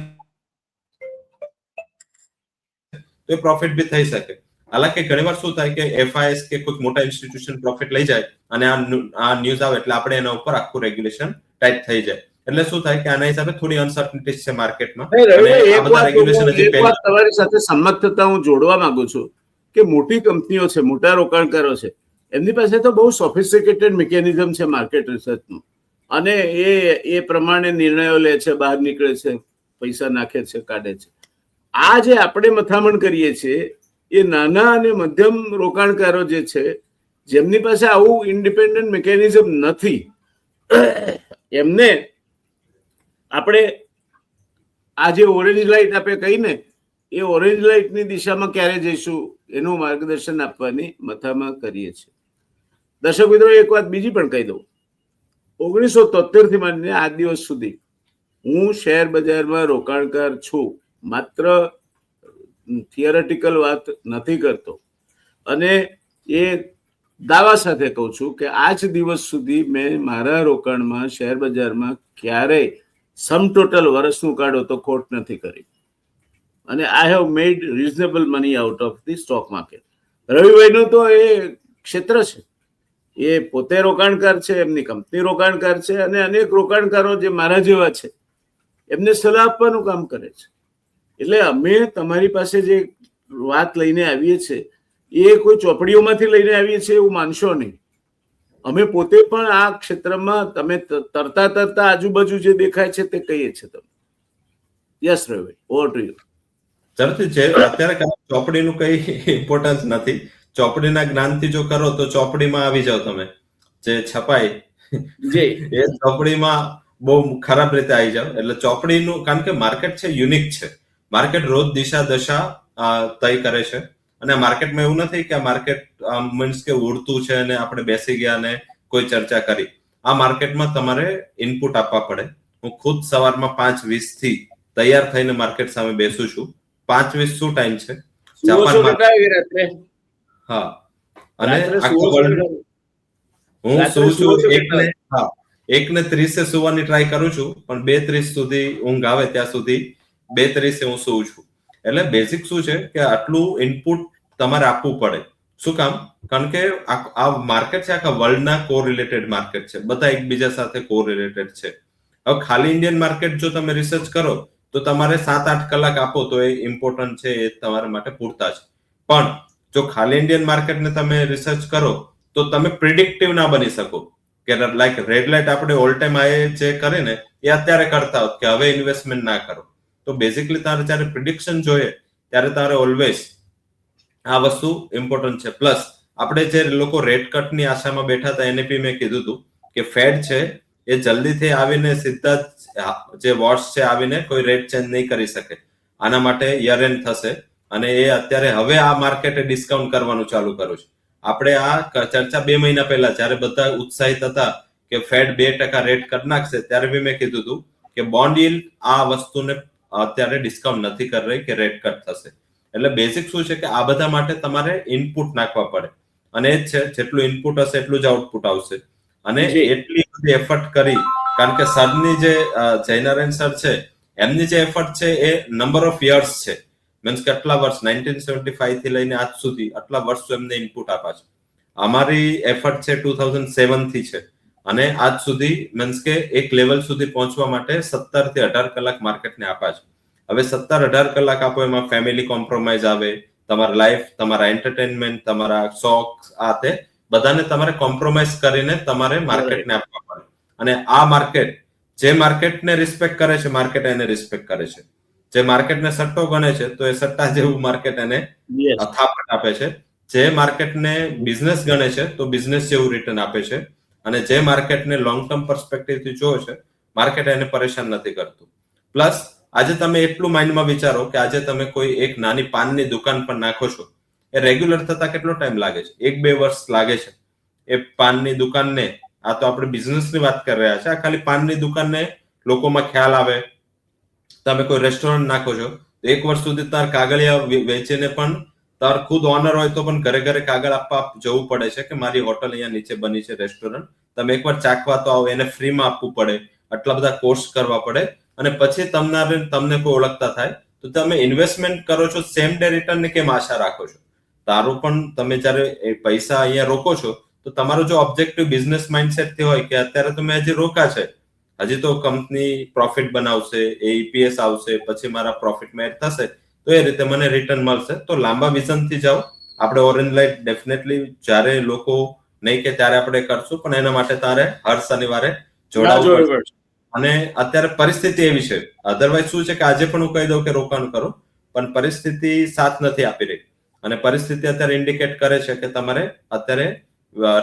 તો પ્રોફિટ બી થઈ શકે. હાલાકી ઘણીવાર શું થાય કે એફઆઈએસ કે કોઈ મોટા ઇન્સ્ટિટ્યુશન પ્રોફિટ લઈ જાય અને આ ન્યૂઝ આવે એટલે આપણે એના ઉપર આખું રેગ્યુલેશન ટાઈટ થઈ જાય. એટલે શું થાય કે આના હિસાબે થોડી અનસર્ટનિટી છે માર્કેટમાં. એક વાત તમારી સાથે સંમત થતા હું જોડવા માંગુ છું કે મોટી કંપનીઓ છે, મોટા રોકાણકારો છે, એમની પાસે તો બહુ સોફિસ્ટિકેટેડ મિકેનિઝમ છે માર્કેટ રિસર્ચનું, અને એ પ્રમાણે નિર્ણયો લે છે, બહાર નીકળે છે, પૈસા નાખે છે, કાઢે છે. આ જે આપણે મથામણ કરીએ છીએ એ નાના અને મધ્યમ રોકાણકારો જે છે, જેમની પાસે આવું ઇન્ડિપેન્ડન્ટ મિકેનિઝમ નથી, એમને આપણે આ જે ઓરેન્જ લાઇટ આપણે કહીને એ ઓરેન્જ લાઇટની દિશામાં ક્યારે જઈશું એનું માર્ગદર્શન આપવાની મથામાં કરીએ છીએ. દર્શક મિત્રો, એક વાત બીજી પણ કહી દઉં. 1973 થી માંડીને આ દિવસ સુધી હું શેર બજારમાં રોકાણકાર છું. માત્ર થિયરેટિકલ વાત નથી કરતો, અને એ દાવા સાથે કહું છું કે આજ દિવસ સુધી મેં મારા રોકાણમાં શેર બજારમાં ક્યારેય સમ ટોટલ વર્ષનું કાઢો તો ખોટ નથી કરી, અને I have made reasonable money out of the stock market. રવિભાઈનું તો એ ક્ષેત્ર છે, એ પોતે રોકાણકાર છે, એમની કંપની રોકાણકાર છે, અને અનેક રોકાણકારો જે મારા જેવા છે એમને સલાહ આપવાનું કામ કરે છે. એટલે અમે તમારી પાસે જે વાત લઈને આવીએ છીએ એ કોઈ ચોપડીઓમાંથી લઈને આવીએ છીએ એવું માનશો નહીં. અમે પોતે પણ આ ક્ષેત્રમાં તમે તરતા આજુબાજુ જે દેખાય છે તે કહીએ છીએ તમે. Yes Ravibhai, over to you. અત્યારે ચોપડીનું કઈ ઇમ્પોર્ટન્સ નથી. ચોપડીના જ્ઞાનથી જો કરો તો ચોપડીમાં આવી જાવ તમે, જે છપાય એ ચોપડીમાં બહુ ખરાબ રીતે આવી જાવ. એટલે ચોપડીનું, કારણ કે માર્કેટ છે યુનિક છે. માર્કેટ રોજ દિશા દશા તય કરે છે, અને માર્કેટમાં એવું નથી કે આ માર્કેટ મીન્સ કે ઉડતું છે અને આપણે બેસી ગયા અને કોઈ ચર્ચા કરી. આ માર્કેટમાં તમારે ઇનપુટ આપવા પડે. હું ખુદ સવારમાં 5:20 થી તૈયાર થઈને માર્કેટ સામે બેસું છું. 5:20 શું ટાઈમ છે? હા, અને આખો વર્લ્ડ હું સુવું છું 1:30 સુવાની ટ્રાય કરું છું, પણ 2:30 સુધી ઊંઘ આવે ત્યાં સુધી 2:30 હું સુવું છું. એટલે બેઝિક શું છે કે આટલું ઇનપુટ તમારે આપવું પડે. શું કામ? કારણ કે આ માર્કેટ છે આખા વર્લ્ડના કોરિલેટેડ માર્કેટ છે, બધા એકબીજા સાથે કોરિલેટેડ છે. હવે ખાલી ઇન્ડિયન માર્કેટ જો તમે રિસર્ચ કરો તો તમારે 7-8 કલાક આપો તો એ ઇમ્પોર્ટન્ટ છે, એ તમારા માટે પૂરતા છે. પણ જો ખાલી ઇન્ડિયન માર્કેટને તમે રિસર્ચ કરો તો તમે પ્રિડિક્ટિવ ના બની શકો કે લાઈક રેડ લાઇટ આપણે ઓલ ટાઈમ આએ જે કરે ને એ અત્યારે કરતા હોત કે હવે ઇન્વેસ્ટમેન્ટ ના કરો. તો બેઝિકલી તારે જ્યારે પ્રિડિક્શન જોઈએ ત્યારે તારે ઓલવેઝ આ વસ્તુ ઇમ્પોર્ટન્ટ છે. પ્લસ આપણે જે લોકો રેટ કટની આશામાં બેઠા હતા એને બી મેં કીધું હતું કે ફેડ છે એ જલ્દીથી આવીને સીધા જે વોટ્સ છે આવીને કોઈ રેટ ચેન્જ નહીં કરી શકે. આના માટે યર એન્ડ થશે અને એ અત્યારે હવે આ માર્કેટે ડિસ્કાઉન્ટ કરવાનું ચાલુ કર્યું છે. આપણે આ ચર્ચા 2 મહિના પહેલા જયારે બધા ઉત્સાહિત હતા કે ફેડ 2% રેટ કટ નાખશે ત્યારે બી મેં કીધું હતું કે બોન્ડ યીલ્ડ આ વસ્તુને અત્યારે ડિસ્કાઉન્ટ નથી કરી રહી કે રેટ કટ થશે. એટલે બેઝિક શું છે કે આ બધા માટે તમારે ઇનપુટ નાખવા પડે અને એ જ છે જેટલું ઇનપુટ હશે એટલું જ આઉટપુટ આવશે. અને એટલી બધી એફર્ટ કરી કારણ કે સરની જે જયનારાયણ સર છે એમની જે એફર્ટ છે એ નંબર ઓફ યર્સ છે. મીન્સ કે આટલા વર્ષ 1975 થી લઈને આજ સુધી આટલા વર્ષો એમને ઇનપુટ આપ્યા છે. અમારી એફર્ટ છે 2007 થી છે અને આજ સુધી મીન્સ કે એક લેવલ સુધી પહોંચવા માટે 17 થી 18 કલાક માર્કેટને આપ્યા છે. હવે 17-18 કલાક આપો એમાં ફેમિલી કોમ્પ્રોમાઇઝ આવે, તમારા લાઈફ, તમારા એન્ટરટેનમેન્ટ, તમારા શોખ, આ તે બધાને તમારે કોમ્પ્રોમાઇઝ કરીને તમારે માર્કેટને આપવા પડે. અને આ માર્કેટ જે માર્કેટને રિસ્પેક્ટ કરે છે માર્કેટ એને રિસ્પેક્ટ કરે છે. જે માર્કેટને સટ્ટો ગણે છે તો એ સટ્ટા જેવું માર્કેટ એને થાપટ આપે છે. જે માર્કેટને બિઝનેસ ગણે છે તો બિઝનેસ જેવું રિટર્ન આપે છે. અને જે માર્કેટને લોંગ ટર્મ પર્સપેક્ટિવથી જોવે છે માર્કેટ એને પરેશાન નથી કરતું. પ્લસ આજે તમે એટલું માઇન્ડમાં વિચારો કે આજે તમે કોઈ એક નાની પાનની દુકાન પર નાખો છો, એ રેગ્યુલર થતા કેટલો ટાઈમ લાગે છે? 1-2 વર્ષ લાગે છે. એ પાનની દુકાનને, આ તો આપણે બિઝનેસની વાત કરી રહ્યા છે, આ ખાલી પાનની દુકાનને લોકોમાં ખ્યાલ આવે. તમે કોઈ રેસ્ટોરન્ટ નાખો છો તો 1 વર્ષ સુધી તાર કાગળિયા વેચીને પણ તાર ખુદ ઓનર હોય તો પણ ઘરે ઘરે કાગળ આપવા જવું પડે છે કે મારી હોટલ અહીંયા નીચે બની છે રેસ્ટોરન્ટ, તમે એકવાર ચાખવા તો આવો, એને ફ્રીમાં આપવું પડે, આટલા બધા કોર્સ કરવા પડે અને પછી તમને કોઈ ઓળખતા થાય. તો તમે ઇન્વેસ્ટમેન્ટ કરો છો, સેમ ડે રિટર્નની કેમ આશા રાખો છો? તારું પણ તમે જ્યારે પૈસા અહીંયા રોકો છો તો તમારો જો ઓબ્જેક્ટિવ બિઝનેસ માઇન્ડસેટથી હોય કે અત્યારે તમે હજી રોકા છે, હજી તો કંપની પ્રોફિટ બનાવશે, EPS આવશે, પછી મારા પ્રોફિટમાં એડ થશે તો એ રીતે મને રિટર્ન મળશે. તો લાંબા વિઝનથી જાઓ. આપણે ઓરેન્જ લાઇટ ડેફિનેટલી જ્યારે લોકો નહીં કે ત્યારે આપણે કરશું, પણ એના માટે તારે હર શનિવારે જોડાવવું પડશે. અને અત્યારે પરિસ્થિતિ એવી છે, અધરવાઇઝ શું છે કે આજે પણ હું કહી દઉં કે રોકાણ કરો, પણ પરિસ્થિતિ સાથ નથી આપી રહી અને પરિસ્થિતિ અત્યારે ઇન્ડિકેટ કરે છે કે તમારે અત્યારે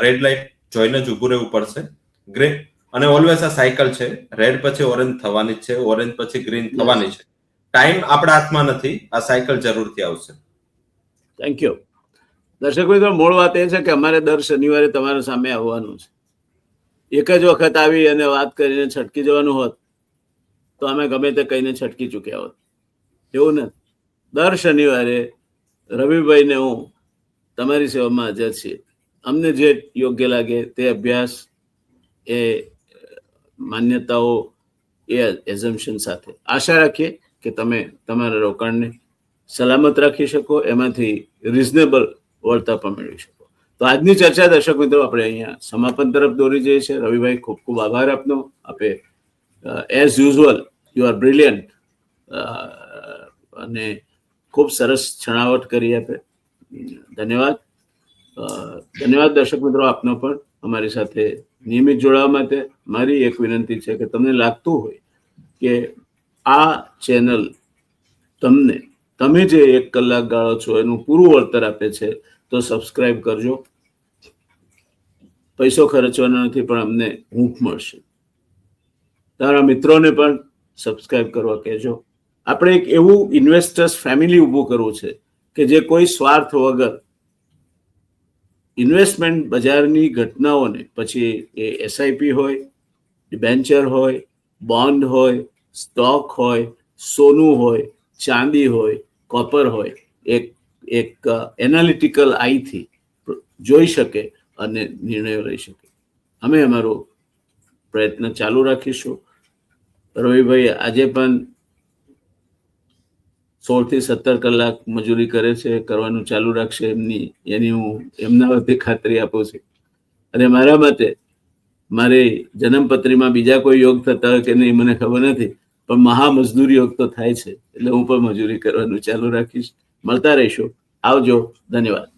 રેડ લાઇટ જોઈને જ ઉભું રહેવું પડશે. ગ્રે અને ઓલવેઝ આ સાયકલ છે, રેડ પછી ઓરેન્જ થવાની જ છે, ઓરેન્જ પછી ગ્રીન થવાની છે. ટાઈમ આપણા હાથમાં નથી, આ સાયકલ જરૂરથી આવશે. Thank you. દર્શક મિત્રો, મૂળ વાત એ છે કે અમારે દર શનિવારે તમારા સામે આવવાનું છે. એક જ વખત આવી અને વાત કરીને છટકી જવાનું હોત તો અમે ગમે તે કહીને છટકી ચૂક્યા હોત. એવું ને, દર શનિવારે રવિભાઈને હું તમારી સેવામાં હાજર છીએ. અમને જે યોગ્ય લાગે તે અભ્યાસ, એ માન્યતાઓ, એ એઝમ્પશન સાથે આશા રાખીએ કે તમે તમારા રોકાણને સલામત રાખી શકો, એમાંથી રિઝનેબલ વળતર પણ મેળવી શકો. તો આજની ચર્ચા દર્શક મિત્રો આપણે અહીંયા સમાપન તરફ દોરી જઈએ છીએ. રવિભાઈ, ખૂબ ખૂબ આભાર આપનો. આપે as usual you are brilliant અને ખૂબ સરસ છણાવટ કરી આપે. ધન્યવાદ. ધન્યવાદ દર્શક મિત્રો આપનો પણ અમારી સાથે નિયમિત જોડાવા માટે. મારી એક વિનંતી છે કે તમને લાગતું હોય કે આ ચેનલ તમને, તમે જે 1 કલાક ગાળો છો એનું પૂરું વળતર આપે છે તો સબસ્ક્રાઇબ કરજો. પૈસો ખર્ચવાનો નથી, પણ અમને હૂંફ મળશે. તારા મિત્રોને પણ સબસ્ક્રાઇબ કરવા કહેજો. આપણે એક એવું ઇન્વેસ્ટર્સ ફેમિલી ઊભું કરવું છે કે જે કોઈ સ્વાર્થ વગર ઇન્વેસ્ટમેન્ટ બજારની ઘટનાઓને, પછી એ SIP હોય, ડિબેન્ચર હોય, બોન્ડ હોય, સ્ટોક હોય, સોનું હોય, ચાંદી હોય, કોપર હોય, એક એનાલિટિકલ આઈથી જોઈ શકે અને નિર્ણયો લઈ શકે. અમે અમારો પ્રયત્ન ચાલુ રાખીશું. રવિભાઈ આજે પણ 16 થી 17 કલાક મજૂરી કરે છે, કરવાનું ચાલુ રાખશે. એની હું એમના વતી ખાતરી આપું છું. અને મારા મતે મારી જન્મપત્રીમાં બીજા કોઈ યોગ થતા હોય કે નહીં મને ખબર નથી, પણ મહા મજદૂરી યોગ તો થાય છે. એટલે હું પણ મજૂરી કરવાનું ચાલુ રાખીશ. મળતા રહીશું. આવજો. ધન્યવાદ.